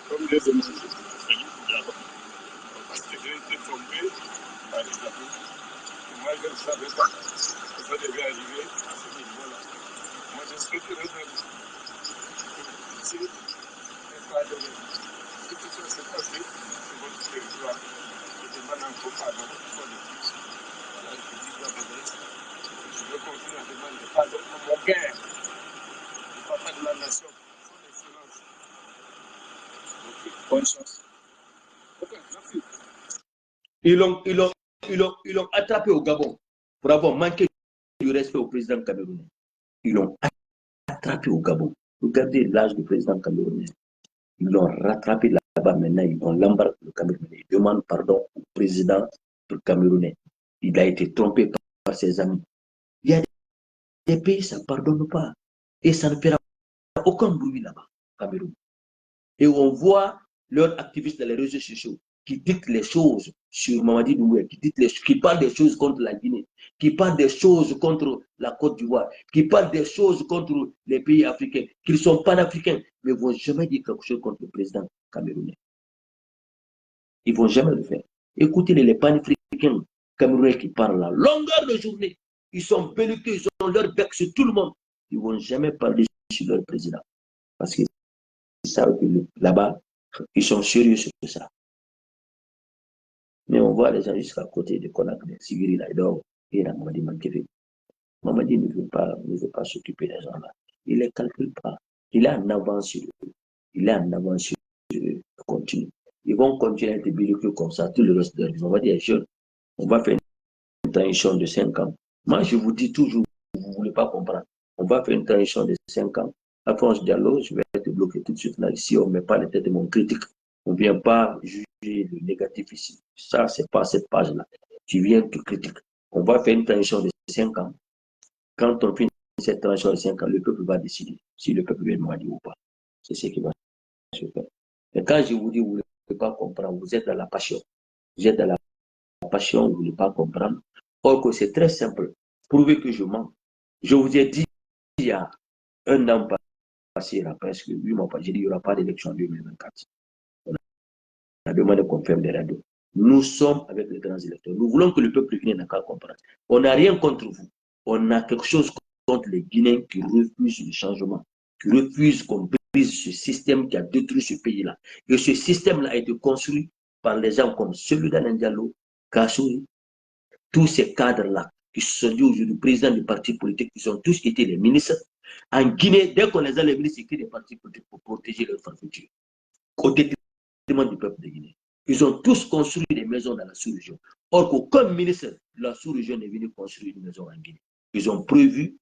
C: Comme je demande, parce que j'ai été tombé par les amis. Moi, je ne savais pas que ça devait arriver à ce niveau-là. Moi, je suis très heureux. Si ce qui s'est passé, c'est votre territoire. Je demande encore pardon pour le plus. La République gabonaise. Je veux continuer à demander pardon pour mon père, le papa de la nation, son excellence. Bonne chance. Ok, merci.
A: Ils l'ont attrapé au Gabon pour avoir manqué du respect au président camerounais. Ils l'ont attrapé au Gabon. Regardez l'âge du président camerounais. Ils l'ont rattrapé là-bas maintenant. On l'embarque le Camerounais. Il demande pardon au président du Camerounais. Il a été trompé par ses amis. Il y a des pays, ça ne pardonne pas. Et ça ne fera aucun bruit là-bas, Cameroun. Et on voit leurs activistes dans les réseaux sociaux qui disent les choses sur Mamadi Doumbouya, qui parlent des choses contre la Guinée, qui parlent des choses contre la Côte d'Ivoire, qui parlent des choses contre les pays africains, qui sont panafricains, mais ils ne vont jamais dire quelque chose contre le président camerounais. Ils ne vont jamais le faire. Écoutez les panafricains camerounais qui parlent là, longueur de journée, ils sont belliqueux, ils ont leur bec sur tout le monde. Ils ne vont jamais parler sur leur président. Parce qu'ils savent que là-bas, ils sont sérieux sur ça. Mais on voit les gens jusqu'à côté de Conakry, Sigiri, Laïdor, et la Mamadi Mankévé. Mamadi ne veut pas s'occuper des gens là. Il ne les calcule pas. Il est en avance sur eux. Il est en avance sur eux. Il continue. Ils vont continuer à être belliqueux comme ça tout le reste de leur vie. On va dire, jeunes, on va faire une transition de 5 ans. Moi, je vous dis toujours, vous ne voulez pas comprendre. On va faire une transition de 5 ans. Après, on se dialogue, je vais te bloquer tout de suite là. Ici, on ne met pas les têtes de mon critique. On ne vient pas juger le négatif ici. Ça, ce n'est pas cette page-là. Tu viens, tu critiques. On va faire une transition de 5 ans. Quand on finit cette transition de 5 ans, le peuple va décider si le peuple vient demander ou pas. C'est ce qui va se faire. Et quand je vous dis, vous ne voulez pas comprendre, vous êtes dans la passion. Vous êtes dans la passion, vous ne voulez pas comprendre. Or que c'est très simple. Prouvez que je mens. Je vous ai dit il y a un an passé, il y a presque 8 mois, j'ai dit qu'il n'y aura pas d'élection en 2024. On a demandé qu'on ferme les radios. Nous sommes avec les grands électeurs. Nous voulons que le peuple guinéen n'a qu'à comprendre. On n'a rien contre vous. On a quelque chose contre les Guinéens qui refusent le changement, qui refusent qu'on brise ce système qui a détruit ce pays-là. Et ce système-là a été construit par les gens comme celui d'Alain Diallo, Kassouri, tous ces cadres-là qui se sont dit aujourd'hui présidents des partis politiques, qui ont tous été les ministres. En Guinée, dès qu'on les a, les ministres étaient des partis politiques pour protéger leur futur, au détriment du peuple de Guinée. Ils ont tous construit des maisons dans la sous-région. Or qu'aucun ministre de la sous-région n'est venu construire une maison en Guinée. Ils ont prévu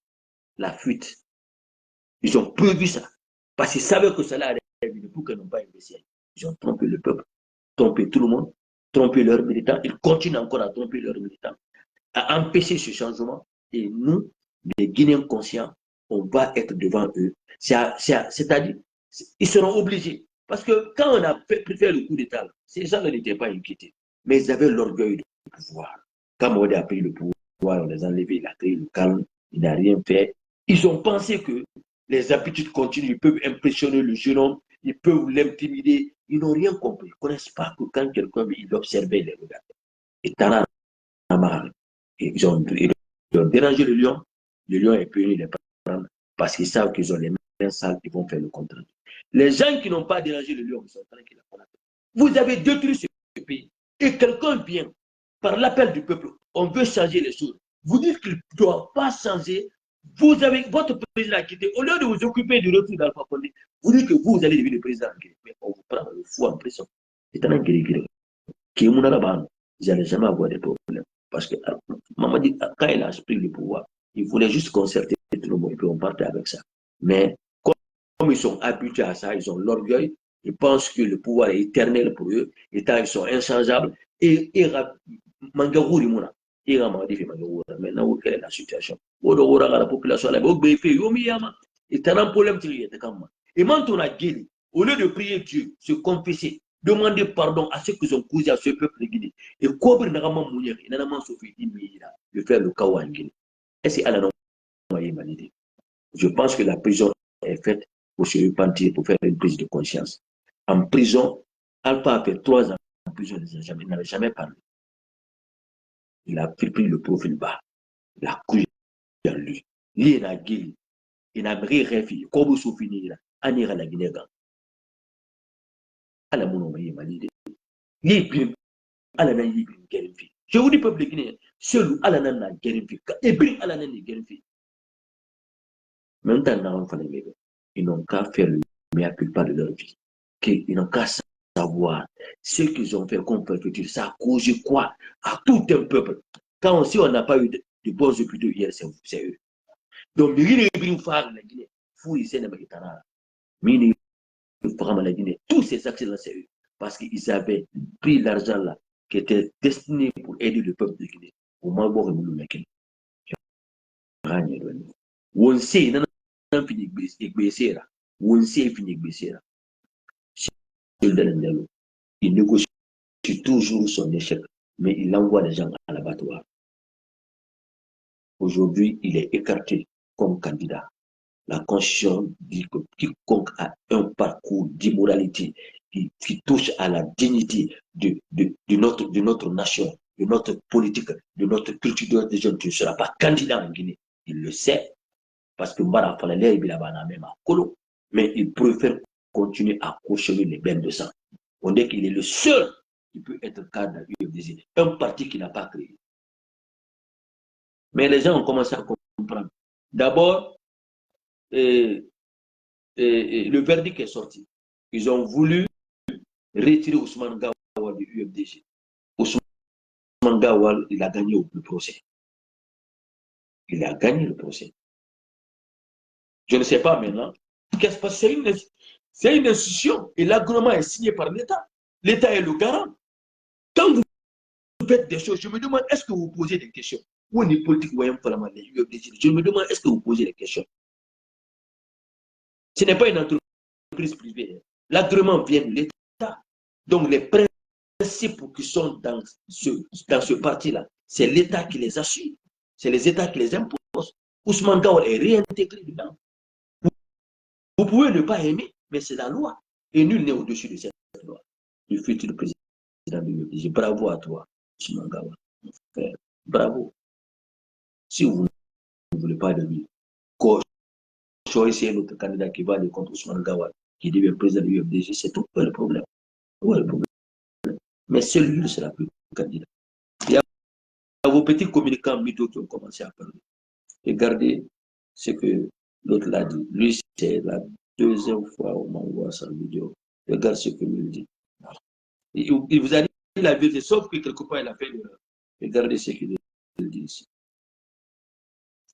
A: la fuite. Ils ont prévu ça. Parce qu'ils savaient que cela allait arriver pour qu'ils n'ont pas investi. Ils ont trompé le peuple, trompé tout le monde, trompé leurs militants. Ils continuent encore à tromper leurs militants, à empêcher ce changement. Et nous, les Guinéens conscients, on va être devant eux. C'est-à-dire, ils seront obligés. Parce que quand on a fait le coup d'État, ces gens n'étaient pas inquiétés. Mais ils avaient l'orgueil du pouvoir. Quand Modi a pris le pouvoir, on les a enlevés, il a créé le calme, il n'a rien fait. Ils ont pensé que les habitudes continuent, ils peuvent impressionner le jeune homme, ils peuvent l'intimider. Ils n'ont rien compris. Ils ne connaissent pas que quand quelqu'un observait, il les regardait. Et t'en as marre. Ils ont dérangé le lion est venu les prendre parce qu'ils savent qu'ils ont les mains sales, ils vont faire le contraire. Les gens qui n'ont pas dérangé le lion, ils sont tranquilles. Vous avez détruit ce pays et quelqu'un vient par l'appel du peuple, on veut changer les choses. Vous dites qu'il ne doit pas changer. Vous avez votre président a quitté. Au lieu de vous occuper du retour d'Alpha Condé, vous dites que vous allez devenir le président. Mais on vous prend le fou en prison. C'est un guéri. Qui est mon arabe, ils n'allaient jamais avoir des problèmes. Parce que maman dit, quand il a pris le pouvoir, il voulait juste concerter tout le monde et puis on partait avec ça. Mais comme ils sont habitués à ça, ils ont l'orgueil, ils pensent que le pouvoir est éternel pour eux, et ils sont inchangeables. Et Mangarouri Mouna, il a dit maintenant, quelle est la situation? La population, et t'as un problème, et maintenant, on a guéri. Au lieu de prier Dieu, se confesser, demander pardon à ceux qui ont causé à ce peuple guinéen, et couvrir Nagama Mounier, et Nagama Sophie, de faire le chaos en Guinée. Est-ce qu'elle a humanité? Je pense que la prison est faite pour se repentir, pour faire une prise de conscience. En prison, Alpha a fait 3 ans en prison, il n'avait jamais parlé. Il a pris le profil bas, il a couillé dans lui. Il a guéri, il n'a rien fait, comme vous finissez là, en ira la Guinée. À la mono, il m'a dit, il à la nana, il je vous dis, peuple guinéen, seul à la nana, il et bring à la nana, il maintenant, ils n'ont qu'à faire le meilleur culpa de leur vie. Ils n'ont qu'à savoir ce qu'ils ont fait comme perpétuité. Ça a causé quoi à tout un peuple. Quand on n'a pas eu de bons hôpitaux hier, c'est eux. Donc, il y a une phare la Guinée. La Guinée. Tous ces accidents, c'est eux. Parce qu'ils avaient pris l'argent là qui était destiné pour aider le peuple de Guinée. Au moins, bon, on sait, il négocie toujours son échec, mais il envoie les gens à l'abattoir. Aujourd'hui, il est écarté comme candidat. La Constitution dit que quiconque a un parcours d'immoralité qui touche à la dignité de notre nation, de notre politique, de notre culture de gens, tu ne seras pas candidat en Guinée. Il le sait, parce que Mbara Falale, il a même à Kolo, mais il préfère continuer à cautionner les bains de sang. On dit qu'il est le seul qui peut être cadre UFDG, un parti qu'il n'a pas créé. Mais les gens ont commencé à comprendre. D'abord, le verdict est sorti. Ils ont voulu retirer Ousmane Gawal du UFDG. Ousmane Gawal, il a gagné le procès. Il a gagné le procès. Je ne sais pas maintenant. Qu'est-ce que c'est une institution et l'agrément est signé par l'État. L'État est le garant. Quand vous faites des choses, je me demande, est-ce que vous posez des questions? Ou une politique, je me demande, est-ce que vous posez des questions? Ce n'est pas une entreprise privée. L'agrément vient de l'État. Donc, les principes qui sont dans ce parti-là, c'est l'État qui les assure. C'est les États qui les imposent. Ousmane Gawal est réintégré dedans. Vous pouvez ne pas aimer, mais c'est la loi. Et nul n'est au-dessus de cette loi. Le futur président de l'UFDG, bravo à toi, Ousmane Gawal. Bravo. Si vous ne voulez pas de lui, choisissez un autre candidat qui va aller contre Ousmane Gawal, qui devient président de l'UFDG, c'est tout le problème. Où est le problème? Mais celui-là sera plus candidat. Il y a vos petits communicants mythos qui ont commencé à parler. Regardez ce que l'autre l'a dit. Lui, c'est la deuxième fois où on m'envoie sa vidéo. Regarde ce que lui dit. Il vous a dit la vérité, sauf que quelque part, il a fait le... Regardez ce qu'il dit ici.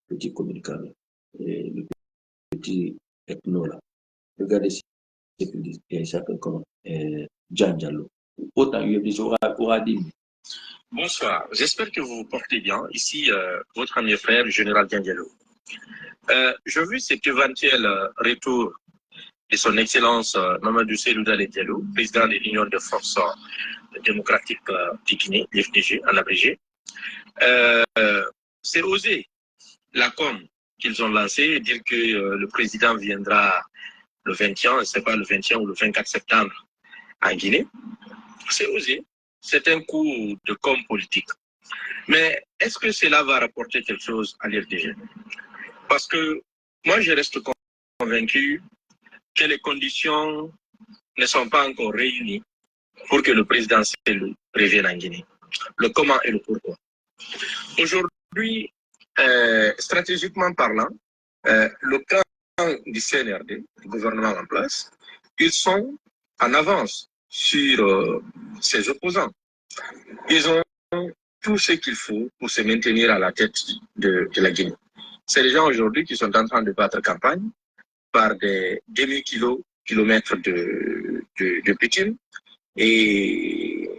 A: Petit communicant, le petit ethno là. Regardez ce qu'il dit. Il s'appelle comment Jan Diallo. Autant il dit aura dit.
D: Bonsoir, j'espère que vous vous portez bien. Ici, votre ami frère, le général Jan Diallo. Je vu cet éventuel retour de son Excellence Mamadou Cellou Dalein Diallo, président de l'Union des forces démocratiques de Guinée, l'FDG en abrégé. C'est osé la com qu'ils ont lancée et dire que le président viendra le 21, je ne sais pas, le 21 ou le 24 septembre en Guinée. C'est osé. C'est un coup de com politique. Mais est-ce que cela va rapporter quelque chose à l'FDG? Parce que moi, je reste convaincu que les conditions ne sont pas encore réunies pour que le président Cellou revienne en Guinée. Le comment et le pourquoi. Aujourd'hui, stratégiquement parlant, le camp du CNRD, le gouvernement en place, ils sont en avance sur ses opposants. Ils ont tout ce qu'il faut pour se maintenir à la tête de la Guinée. C'est les gens aujourd'hui qui sont en train de battre campagne par des demi-kilomètres de bitume et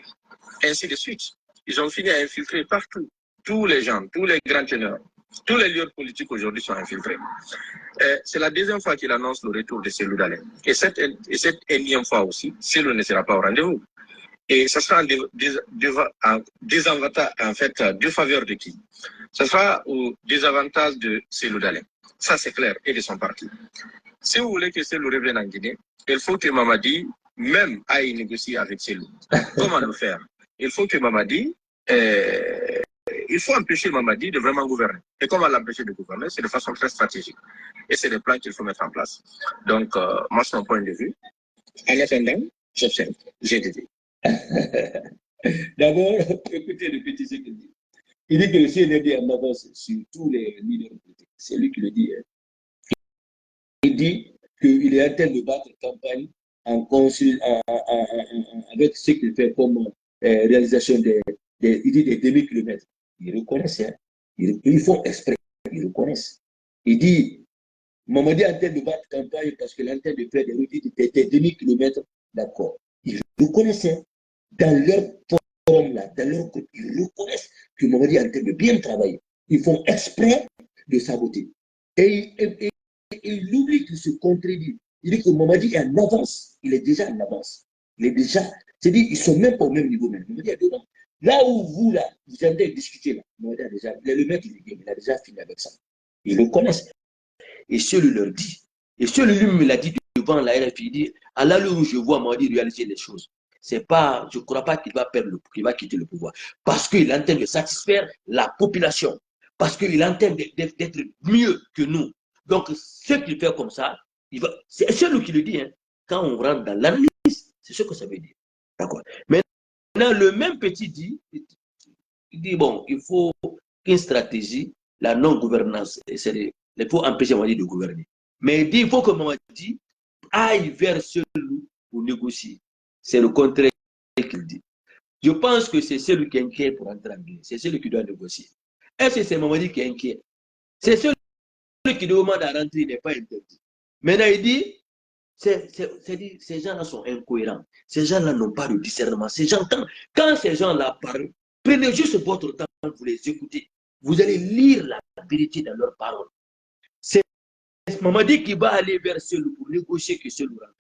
D: ainsi de suite. Ils ont fini à infiltrer partout. Tous les gens, tous les grands teneurs, tous les leaders politiques aujourd'hui sont infiltrés. C'est la deuxième fois qu'il annonce le retour de Cellou Dalein. Et cette énième fois aussi, Cellou ne sera pas au rendez-vous. Et ce sera en désavantage, en fait, de faveur de qui? Ce sera au désavantage de Cellou Dalein. Ça, c'est clair, et de son parti. Si vous voulez que Cellou revienne en Guinée, il faut que Mamadi même aille négocier avec Cellou. Comment le faire? Il faut que Mamadi, il faut empêcher Mamadi de vraiment gouverner. Et comment l'empêcher de gouverner? C'est de façon très stratégique. Et c'est des plans qu'il faut mettre en place. Donc, moi, c'est mon point de vue. En attendant, j'observe. J'ai dit.
A: D'abord, écoutez le petit ce qu'il dit. Il dit que le CNRD en avance sur tous les leaders politiques. C'est lui qui le dit. Hein. Il dit qu'il est en train de battre campagne avec ce qu'il fait comme réalisation des demi-kilomètres. Ils reconnaissent. Hein. Ils font exprès. Ils reconnaissent. Il dit, Mamadi est en train de battre campagne parce qu'il est en train de faire des demi-kilomètres. D'accord. Ils reconnaissent. Hein. Dans leur forum, là, dans leur groupe, ils reconnaissent que Mamadi est en train de bien travailler. Ils font exprès de saboter. Et il oublie qu'il se contredit. Il dit que Mamadi est en avance. Il est déjà en avance. Il est déjà. C'est-à-dire qu'ils ne sont même pas au même niveau. Mamadi est dedans. Là où vous, là, vous allez discuter, là, Mamadi a déjà. Le mec, il a déjà fini avec ça. Ils le connaissent. Et celui leur dit. Et celui lui me l'a dit devant la RFI. Il dit, à l'allure où je vois Mamadi réaliser les choses. C'est pas, je ne crois pas qu'il va qu'il va quitter le pouvoir. Parce qu'il est en train de satisfaire la population. Parce qu'il est en train d'être mieux que nous. Donc, ce qu'il fait comme ça, c'est celui qui le dit. Hein. Quand on rentre dans l'analyse, c'est ce que ça veut dire. D'accord. Maintenant, le même petit dit, il dit, bon, il faut qu'une stratégie, la non-gouvernance, il faut empêcher Mamadi de gouverner. Mais il dit, il faut que Mamadi aille vers celui pour négocier. C'est le contraire qu'il dit. Je pense que c'est celui qui est inquiet pour entrer en Guinée. C'est celui qui doit négocier. Est-ce que c'est Mamadi qui est inquiet? C'est celui qui demande à rentrer, il n'est pas interdit. Maintenant, il dit, ces gens-là sont incohérents. Ces gens-là n'ont pas de discernement. Ces gens, quand ces gens-là parlent, prenez juste votre temps pour les écouter. Vous allez lire la vérité dans leurs paroles. C'est Mamadi qui va aller vers celui pour négocier que celui rentre.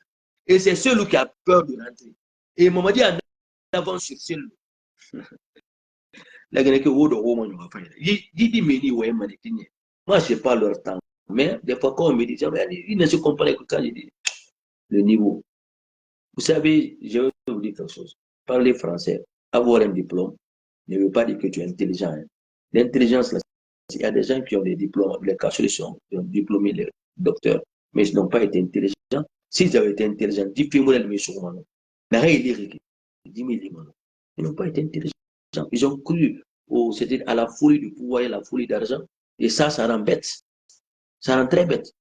A: Et c'est celui qui a peur de rentrer. Et Mamadi en avance sur celui. Moi, je n'ai pas leur temps. Mais des fois, quand on me dit, ils ne se comprennent que quand je dis le niveau. Vous savez, je vais vous dire quelque chose. Parler français, avoir un diplôme, ne veut pas dire que tu es intelligent. Hein. L'intelligence, il y a des gens qui ont des diplômes, les cachets sont diplômés, les docteurs, mais ils n'ont pas été intelligents. S'ils avaient été intelligents, 10 films, ils n'ont pas été intelligents. Ils ont cru c'était à la folie du pouvoir et à la folie d'argent. Et ça rend bête. Ça rend très bête.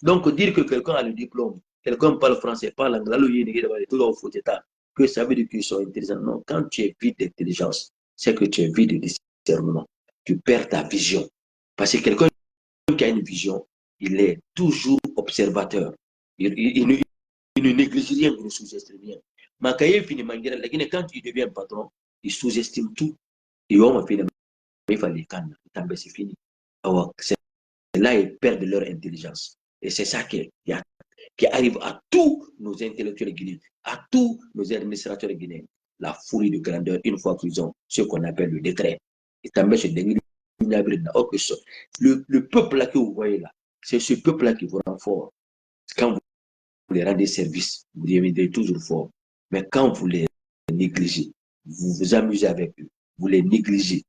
A: Donc, dire que quelqu'un a le diplôme, quelqu'un parle français, parle anglais, que ça veut dire qu'ils sont intelligents. Non, quand tu es vide d'intelligence, c'est que tu es vide de discernement. Tu perds ta vision. Parce que quelqu'un qui a une vision, il est toujours observateur. Il ne néglige rien, il ne sous-estime rien. Mais quand il devient patron, il sous-estime tout. Et on m'a fait il fallait c'est fini. Alors, c'est là ils perdent leur intelligence. Et c'est ça qui arrive à tous nos intellectuels guinéens, à tous nos administrateurs guinéens. La folie de grandeur, une fois qu'ils ont ce qu'on appelle le décret. Et le peuple là que vous voyez là, c'est ce peuple là qui vous rend fort. Quand vous les rendez service, vous deviendrez toujours fort. Mais quand vous les négligez, vous vous amusez avec eux, vous les négligez,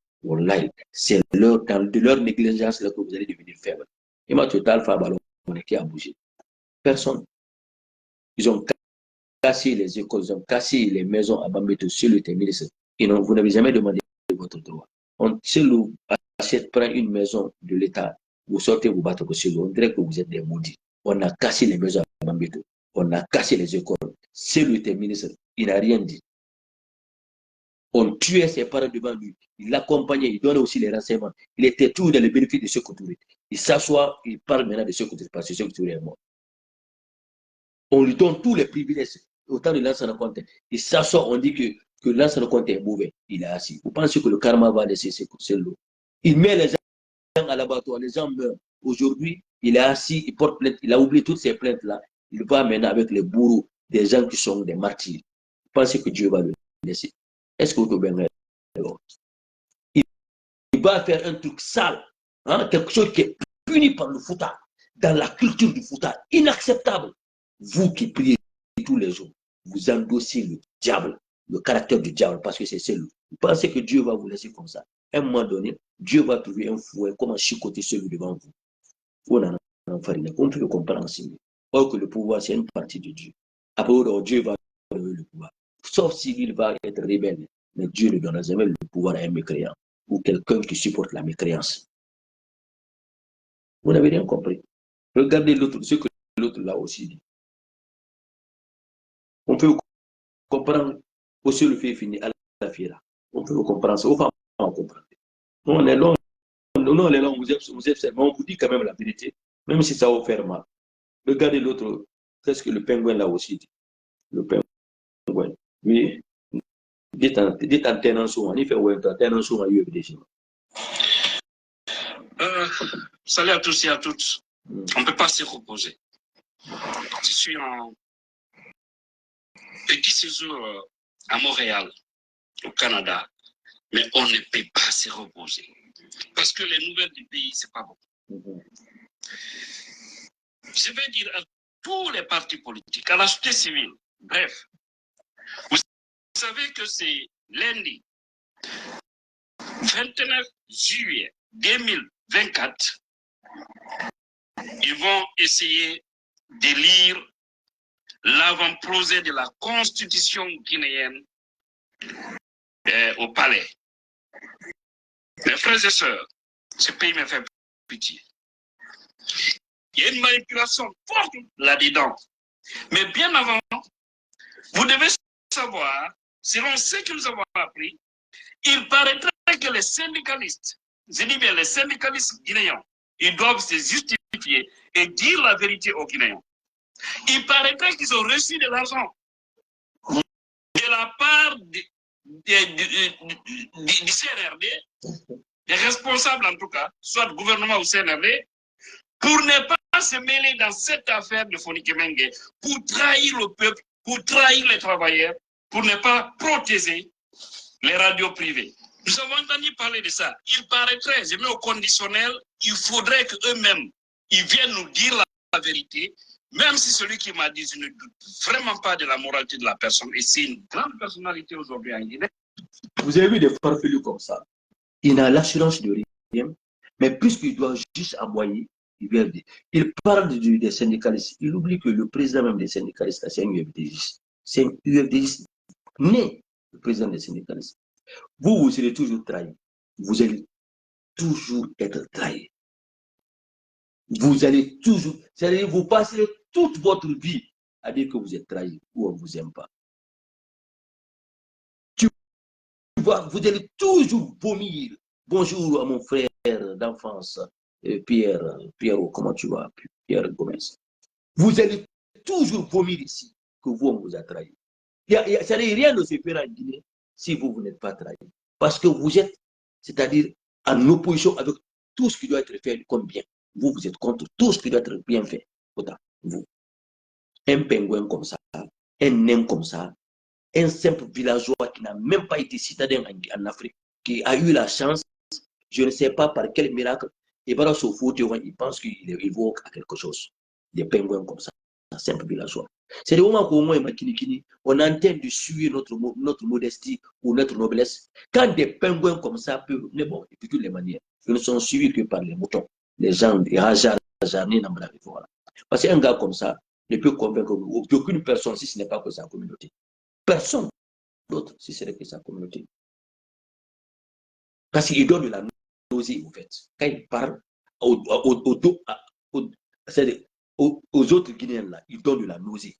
A: c'est de leur négligence là que vous allez devenir faible. Et moi, total, Fabalon, qui a bougé. Personne. Ils ont cassé les écoles, ils ont cassé les maisons à Bambeto sur le terminus. Et non, vous n'avez jamais demandé votre droit. Si vous prend une maison de l'État, vous sortez vous battre sur l'eau, on dirait que vous êtes des maudits. On a cassé les maisons à Bambeto. On a cassé les écoles. C'est le ministre, il n'a rien dit. On tuait ses parents devant lui. Il l'accompagnait, il donnait aussi les renseignements. Il était toujours dans le bénéfice de ce Touré. Il s'assoit, il parle maintenant de ce Touré parce que ce Touré est mort. On lui donne tous les privilèges. Autant de l'ancien compte. Il s'assoit, on dit que l'ancien compte est mauvais. Il est assis. Vous pensez que le karma va laisser ses lots? Il met les gens à l'abattoir, les gens meurent. Aujourd'hui, il est assis, il porte plainte, il a oublié toutes ces plaintes-là. Il va maintenant avec les bourreaux des gens qui sont des martyrs. Vous pensez que Dieu va le laisser? Est-ce que vous pouvez il va faire un truc sale, hein, quelque chose qui est puni par le Fouta, dans la culture du Fouta, inacceptable. Vous qui priez tous les jours, vous endossez le diable, le caractère du diable, parce que c'est celui. Vous pensez que Dieu va vous laisser comme ça. À un moment donné, Dieu va trouver un fouet, comment chicoter celui devant vous. On peut comprendre ensemble. Or que le pouvoir, c'est une partie de Dieu. Après, Dieu va donner le pouvoir. Sauf s'il va être rebelle. Mais Dieu ne donnera jamais le pouvoir à un mécréant ou quelqu'un qui supporte la mécréance. Vous n'avez rien compris. Regardez l'autre, ce que l'autre là aussi dit. On peut comprendre aussi le fait fini à la fiera. On peut comprendre ça. On comprend. On est long. Non, on est long. On vous dit quand même la vérité, même si ça va vous faire mal. Regardez l'autre. Qu'est-ce que le pingouin là aussi dit? Le pingouin. Oui. Dites en tenant souvent. Il fait ouais, en tenant souvent, il y a des gens.
E: Salut à tous et à toutes. On ne peut pas se reposer. Je suis en petit séjour à Montréal, au Canada, mais on ne peut pas se reposer. Parce que les nouvelles du pays, c'est pas bon. Je vais dire à tous les partis politiques, à la société civile, bref, vous savez que c'est lundi 29 juillet 2024, ils vont essayer d'élire l'avant-projet de la constitution guinéenne au palais. Mes frères et sœurs, ce pays me fait pitié. Il y a une manipulation forte là-dedans. Mais bien avant, vous devez savoir, selon ce que nous avons appris, il paraîtrait que les syndicalistes, je dis bien les syndicalistes guinéens, ils doivent se justifier et dire la vérité aux Guinéens. Il paraîtrait qu'ils ont reçu de l'argent de la part du CNRD, des responsables en tout cas, soit gouvernement ou CNRD, pour ne pas se mêler dans cette affaire de Foni Kemengue, pour trahir le peuple, pour trahir les travailleurs, pour ne pas protéger les radios privées. Nous avons entendu parler de ça. Il paraîtrait, je mets au conditionnel, il faudrait qu'eux-mêmes, ils viennent nous dire la vérité, même si celui qui m'a dit, je ne doute vraiment pas de la moralité de la personne, et c'est une grande personnalité aujourd'hui en Guinée.
A: Vous avez vu des farfelus comme ça. Il n'a l'assurance de rien, mais puisqu'il doit juste aboyer, il parle des syndicalistes. Il oublie que le président même des syndicalistes, c'est un UFDJ. C'est un UFDJ né, le président des syndicalistes. Vous serez toujours trahi. Vous allez toujours être trahi. Vous allez toujours, c'est-à-dire vous passerez toute votre vie à dire que vous êtes trahi ou on ne vous aime pas. vous allez toujours vomir. Bonjour à mon frère d'enfance, Pierre, comment tu vas, Pierre Gomez. Vous allez toujours vomir ici que vous, on vous a trahi. Rien ne se fera en Guinée si vous n'êtes pas trahi. Parce que vous êtes, c'est-à-dire en opposition avec tout ce qui doit être fait comme bien. Vous êtes contre tout ce qui doit être bien fait. Vous. Un pingouin comme ça, un nain comme ça, un simple villageois qui n'a même pas été citadin en Afrique, qui a eu la chance, je ne sais pas par quel miracle, et voilà, il pense qu'il évoque à quelque chose. Des pingouins comme ça, un simple villageois. C'est le moment qu'au moins, on entend de suivre notre modestie ou notre noblesse. Quand des pingouins comme ça peuvent, mais bon, de toutes les manières, ils ne sont suivis que par les moutons, les gens, les rajas, voilà. Parce qu'un gars comme ça ne peut convaincre aucune personne si ce n'est pas que sa communauté. Personne d'autre si ce n'est que sa communauté. Parce qu'il donne de la nausée, en fait. Quand il parle aux autres Guinéens, là, il donne de la nausée.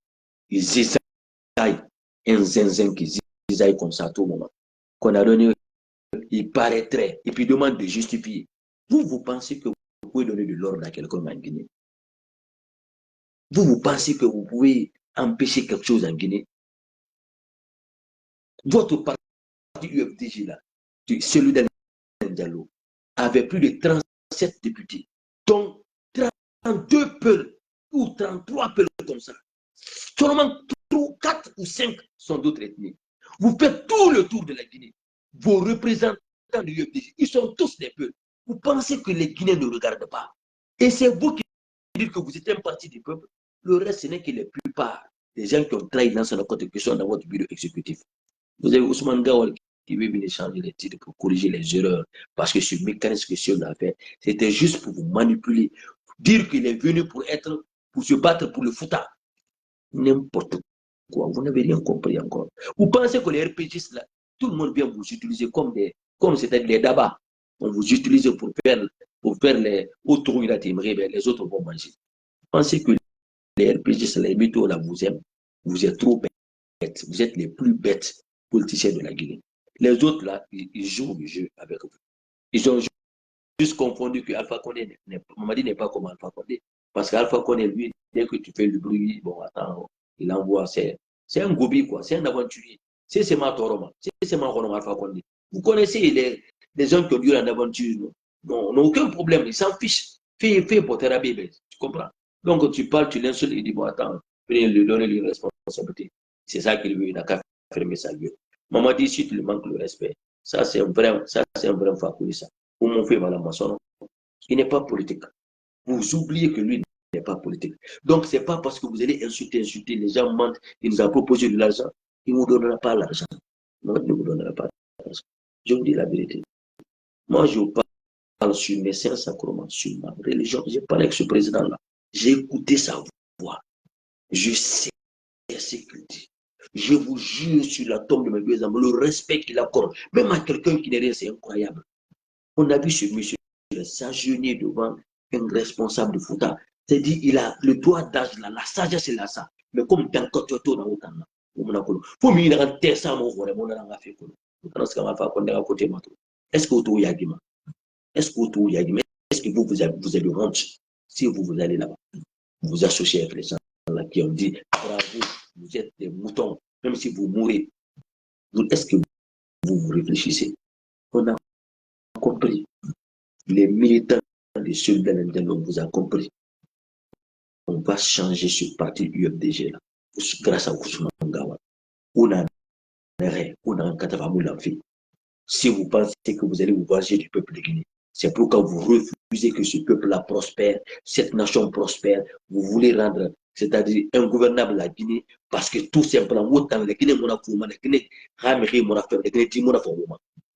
A: Ils zizaillent un zinzin qui zizaille comme ça à tout moment. Qu'on a donné, il paraîtrait, et puis il demande de justifier. Vous pensez que vous pouvez donner de l'ordre à quelqu'un en Guinée? Vous pensez que vous pouvez empêcher quelque chose en Guinée? Votre parti UFDG, là, celui d'Alain Diallo, avait plus de 37 députés, dont 32 peuls ou 33 peuls comme ça. Seulement 4 ou 5 sont d'autres ethnies. Vous faites tout le tour de la Guinée. Vos représentants de l'UFDG, ils sont tous des peuls. Vous pensez que les Guinéens ne regardent pas. Et c'est vous qui dites que vous êtes un parti du peuple. Le reste, ce n'est que la plupart des gens qui ont trahi dans cette contribution dans votre bureau exécutif. Vous avez Ousmane Gawal qui veut venir changer les titres pour corriger les erreurs. Parce que ce mécanisme que Sion a fait, c'était juste pour vous manipuler. Dire qu'il est venu pour se battre pour le Fouta. N'importe quoi. Vous n'avez rien compris encore. Vous pensez que les RPGistes, là, tout le monde vient vous utiliser comme c'était les dabas. On vous utilise pour faire les autres, les autres vont manger. Vous pensez que les RPGistes, les mythos, là, vous aiment. Vous êtes trop bêtes. Vous êtes les plus bêtes politiciens de la Guinée. Les autres, là, ils jouent le jeu avec vous. Ils ont juste confondu que Alpha Condé, Mamadi n'est pas comme Alpha Condé. Parce qu'Alpha Condé, lui, dès que tu fais le bruit, bon, attends, il envoie, c'est un gobi, quoi, c'est un aventurier. C'est ma Toroma, c'est ma Alpha Condé. Vous connaissez les gens qui ont eu une aventure, non, n'ont aucun problème, ils s'en fichent. Fais pour thérapie, tu comprends? Donc, tu parles, tu l'insultes, il dit, bon, attends, venez lui donner une responsabilité. C'est ça qu'il veut, il n'a qu'à fermer sa gueule. Mamadi, si tu lui manques le respect, ça, c'est un vrai fakouli, ça. Ou mon frère, madame Masson, il n'est pas politique. Vous oubliez que lui n'est pas politique. Donc, ce n'est pas parce que vous allez insulter, les gens mentent, il nous a proposé de l'argent, il ne vous donnera pas l'argent. Non, il ne vous donnera pas l'argent. Je vous dis la vérité. Moi, je parle sur mes saints sacrements, sur ma religion. J'ai parlé avec ce président-là. J'ai écouté sa voix. Je sais ce qu'il dit. Je vous jure sur la tombe de mes deux amis, le respect qu'il accorde, même à quelqu'un qui n'est rien, c'est incroyable. On a vu ce monsieur s'agenouiller devant un responsable de Fouta. C'est-à-dire, il a le droit d'âge là, la sagesse est là, ça. Mais comme dans le côté dans le temps, il faut me rendre ça, mon frère, mon frère, fait est-ce que vous avez Est-ce que vous avez Est-ce que vous avez honte si vous allez là-bas, vous vous associez avec les gens là qui ont dit, bravo, vous êtes des moutons, même si vous mourrez. Est-ce que vous réfléchissez? On a compris. Les militants de ceux de on vous a compris. On va changer ce parti UFDG là, grâce à Ousmane Gawal. On a un Katavamou fait. Si vous pensez que vous allez vous venger du peuple de Guinée, c'est pourquoi vous refusez que ce peuple-là prospère, cette nation prospère. Vous voulez rendre, c'est-à-dire ingouvernable la Guinée, parce que tout simplement, autant la Guinée, on a fait, la Guinée,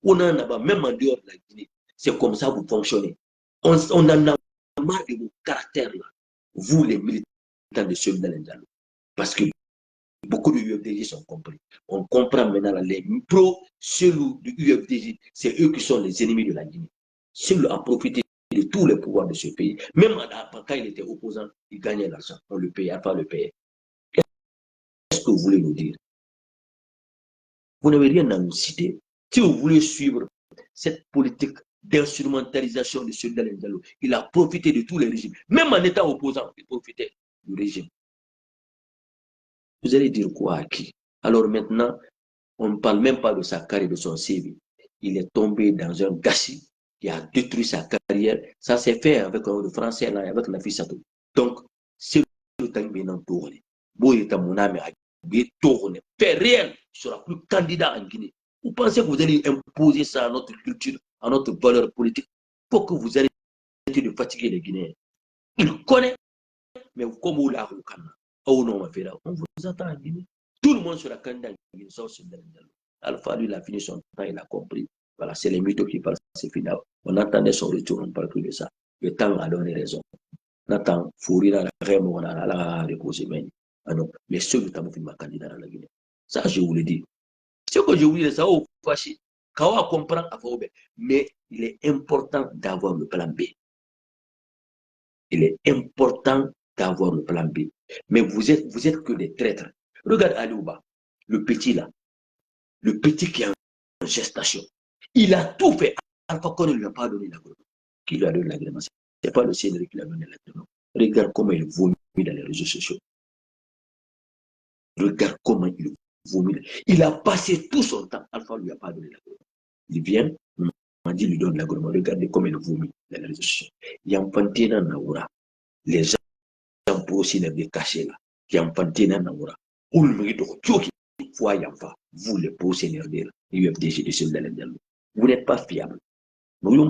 A: on en a même en dehors de la Guinée. C'est comme ça que vous fonctionnez. On en a marre de vos caractères là, vous les militants de ceux de l'Indalo. Parce que beaucoup de UFDG sont compris. On comprend maintenant les pros, ceux du UFDG, c'est eux qui sont les ennemis de la Guinée. Ceux a profité de tous les pouvoirs de ce pays. Même quand il était opposant, il gagnait l'argent. On le payait, pas le payer. Qu'est-ce que vous voulez nous dire? Vous n'avez rien à nous citer. Si vous voulez suivre cette politique d'instrumentalisation de Cellou Dalein Diallo, il a profité de tous les régimes. Même en étant opposant, il profitait du régime. Vous allez dire quoi à qui? Alors maintenant, on ne parle même pas de sa carrière, de son CV. Il est tombé dans un gâchis qui a détruit sa carrière. Ça s'est fait avec le français, là, avec la fille Sato. Donc, c'est le temps maintenant tourné. Boy est mon âme, il tourné. Fait réel, il ne sera plus candidat en Guinée. Vous pensez que vous allez imposer ça à notre culture, à notre valeur politique, pour que vous arrêtez de fatiguer les Guinéens? Il connaît, mais comme vous l'avez on vous attend en Guinée. Tout le monde sera candidat en Guinée, sauf ce Diallo. Alpha, lui, il a fini son temps, il a compris. Voilà, c'est les mythos qui parlent, c'est fini. On attendait son retour, on ne parle plus de ça. Le temps a donné raison. On attend, Fourira, on a reposé. Mais ceux qui ont fait ma candidat dans la Guinée. Ça, je vous le dis. Ce que je vous dis, ça va fâcher. Kawa comprend à Faoube. Mais il est important d'avoir le plan B. Il est important d'avoir le plan B. Mais vous êtes que des traîtres. Regarde Aliouba, le petit là, le petit qui est en gestation. Il a tout fait. Alpha Condé ne lui a pas donné l'agrément. Qui lui a donné l'agrément? Ce n'est pas le CNRI qui lui a donné l'agrément. Regarde comment il vomit dans les réseaux sociaux. Regarde comment il vomit. Il a passé tout son temps. Alpha ne lui a pas donné l'agrément. Il vient, Mandi lui donne l'agrément. Regardez comment il vomit dans les réseaux sociaux. Il y a un pantina Naoura. Les gens pour aussi les cacher là. Il y a un pantina Naoura. Où le mérite vous les procédures de l'UFDG de Cellou Dalein Diallo. Vous n'êtes pas fiable. Vous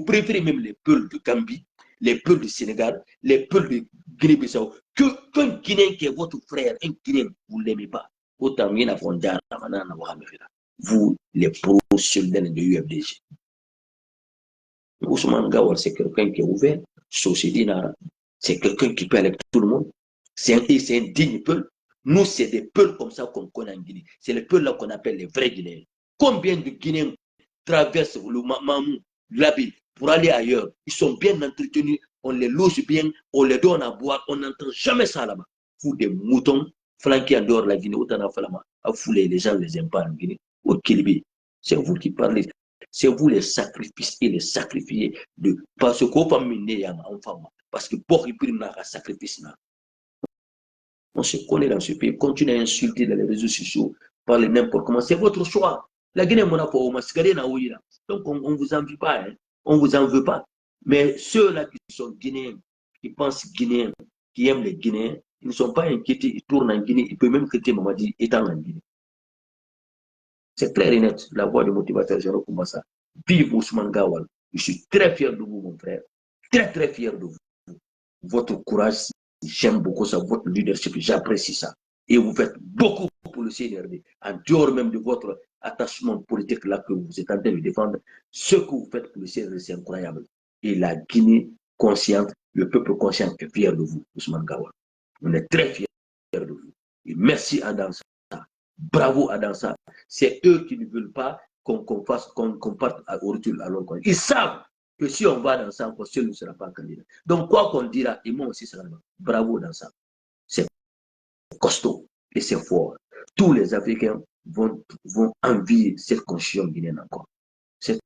A: préférez même les peuples de Gambie, les peuples du Sénégal, les peuples de Guinée-Bissau, qu'un Guinéen qui est votre frère, un Guinéen, vous ne l'aimez pas. Autant bien vous, les pro-Cellou Dalein de l'UFDG. Ousmane Gawal, c'est quelqu'un qui est ouvert, société Nara. C'est quelqu'un qui peut aller avec tout le monde. C'est un digne peuple. Nous, c'est des peuples comme ça qu'on connaît en Guinée. C'est les peuples là qu'on appelle les vrais Guinéens. Combien de Guinéens traversent le Mamou, l'Abil, pour aller ailleurs? Ils sont bien entretenus, on les loge bien, on les donne à boire, on n'entend jamais ça là-bas. Vous, des moutons, flanqués en dehors de la Guinée, autant à Falama, à fouler, les gens les aiment pas en Guinée. Au Kilbi, c'est vous qui parlez. C'est vous les sacrifices et les sacrifiés de parce qu'on va mener à ma femme. Parce que pour y prendre un sacrifice là. On se connaît dans ce pays, continuez à insulter dans les réseaux sociaux, parler n'importe comment. C'est votre choix. La Guinée, on a pas au mascaré na ouïra. Donc on ne vous envie pas, hein. On ne vous en veut pas. Mais ceux-là qui sont Guinéens, qui pensent Guinéens, qui aiment les Guinéens, ils ne sont pas inquiétés, ils tournent en Guinée, ils peuvent même quitter Mamadi étant en Guinée. C'est clair et net, la voix du motivateur Jérôme Koumassa. Vive Ousmane Gawal. Je suis très fier de vous, mon frère. Très, très fier de vous. Votre courage, j'aime beaucoup ça, votre leadership, j'apprécie ça. Et vous faites beaucoup pour le CNRD, en dehors même de votre attachement politique là que vous êtes en train de défendre. Ce que vous faites pour le CNRD, c'est incroyable. Et la Guinée consciente, le peuple conscient est fier de vous, Ousmane Gawal. On est très fiers de vous. Et merci à Dansa. Bravo à Dansa. C'est eux qui ne veulent pas qu'on parte au retour à l'autre. Ils savent que si on va dans ça, Cellou ne sera pas candidat. Donc, quoi qu'on dira, et moi aussi, ça va. Bravo dans ça. C'est costaud et c'est fort. Tous les Africains vont envier cette constitution guinéenne encore. C'est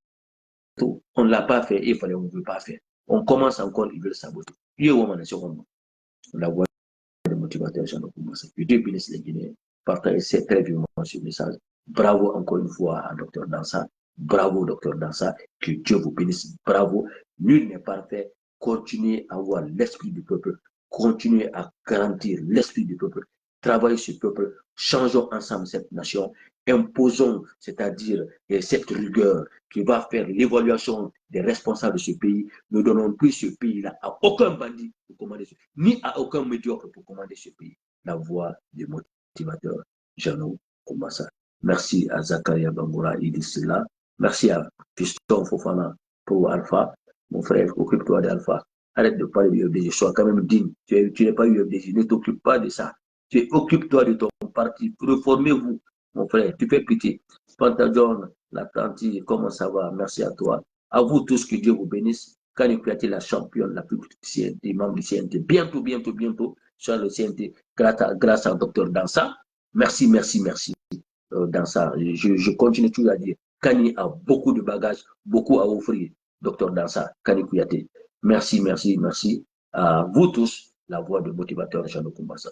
A: tout. On ne l'a pas fait, il fallait, on ne veut pas faire. On commence encore, ils veulent saboter. La voix de motivateur, j'en ai commencé. Les deux ministres les Guinéens partagent très vivement ce message. Bravo encore une fois à Dr Dansa. Bravo, Dr Dansa. Que Dieu vous bénisse. Bravo. Nul n'est parfait. Continuez à avoir l'esprit du peuple. Continuez à garantir l'esprit du peuple. Travaillez sur le peuple. Changeons ensemble cette nation. Imposons, c'est-à-dire cette rigueur qui va faire l'évaluation des responsables de ce pays. Ne donnons plus ce pays-là à aucun bandit pour commander ce pays, ni à aucun médiocre pour commander ce pays. La voix du motivateur, Jeannot Koumassa. Merci à Zakaria Bangoura Idissila. Merci à Fiston Fofana pour Alpha. Mon frère, occupe-toi d'Alpha. Arrête de parler du UFDG. Sois quand même digne. Tu n'es pas UFDG. Ne t'occupe pas de ça. Occupe-toi de ton parti. Reformez-vous, mon frère. Tu fais pitié. Pantajon, l'apprenti, comment ça va? Merci à toi. À vous tous, que Dieu vous bénisse. Quand il a été la championne la plus des membres du CNT. Bientôt, sur le CNT, grâce à Dr Dansa. Merci. dans ça. Je continue toujours à dire, Kani a beaucoup de bagages, beaucoup à offrir, docteur Dansa, Kani Kouyaté. Merci, merci, merci à vous tous, la voix de motivateur Jean-Luc Kumbassa.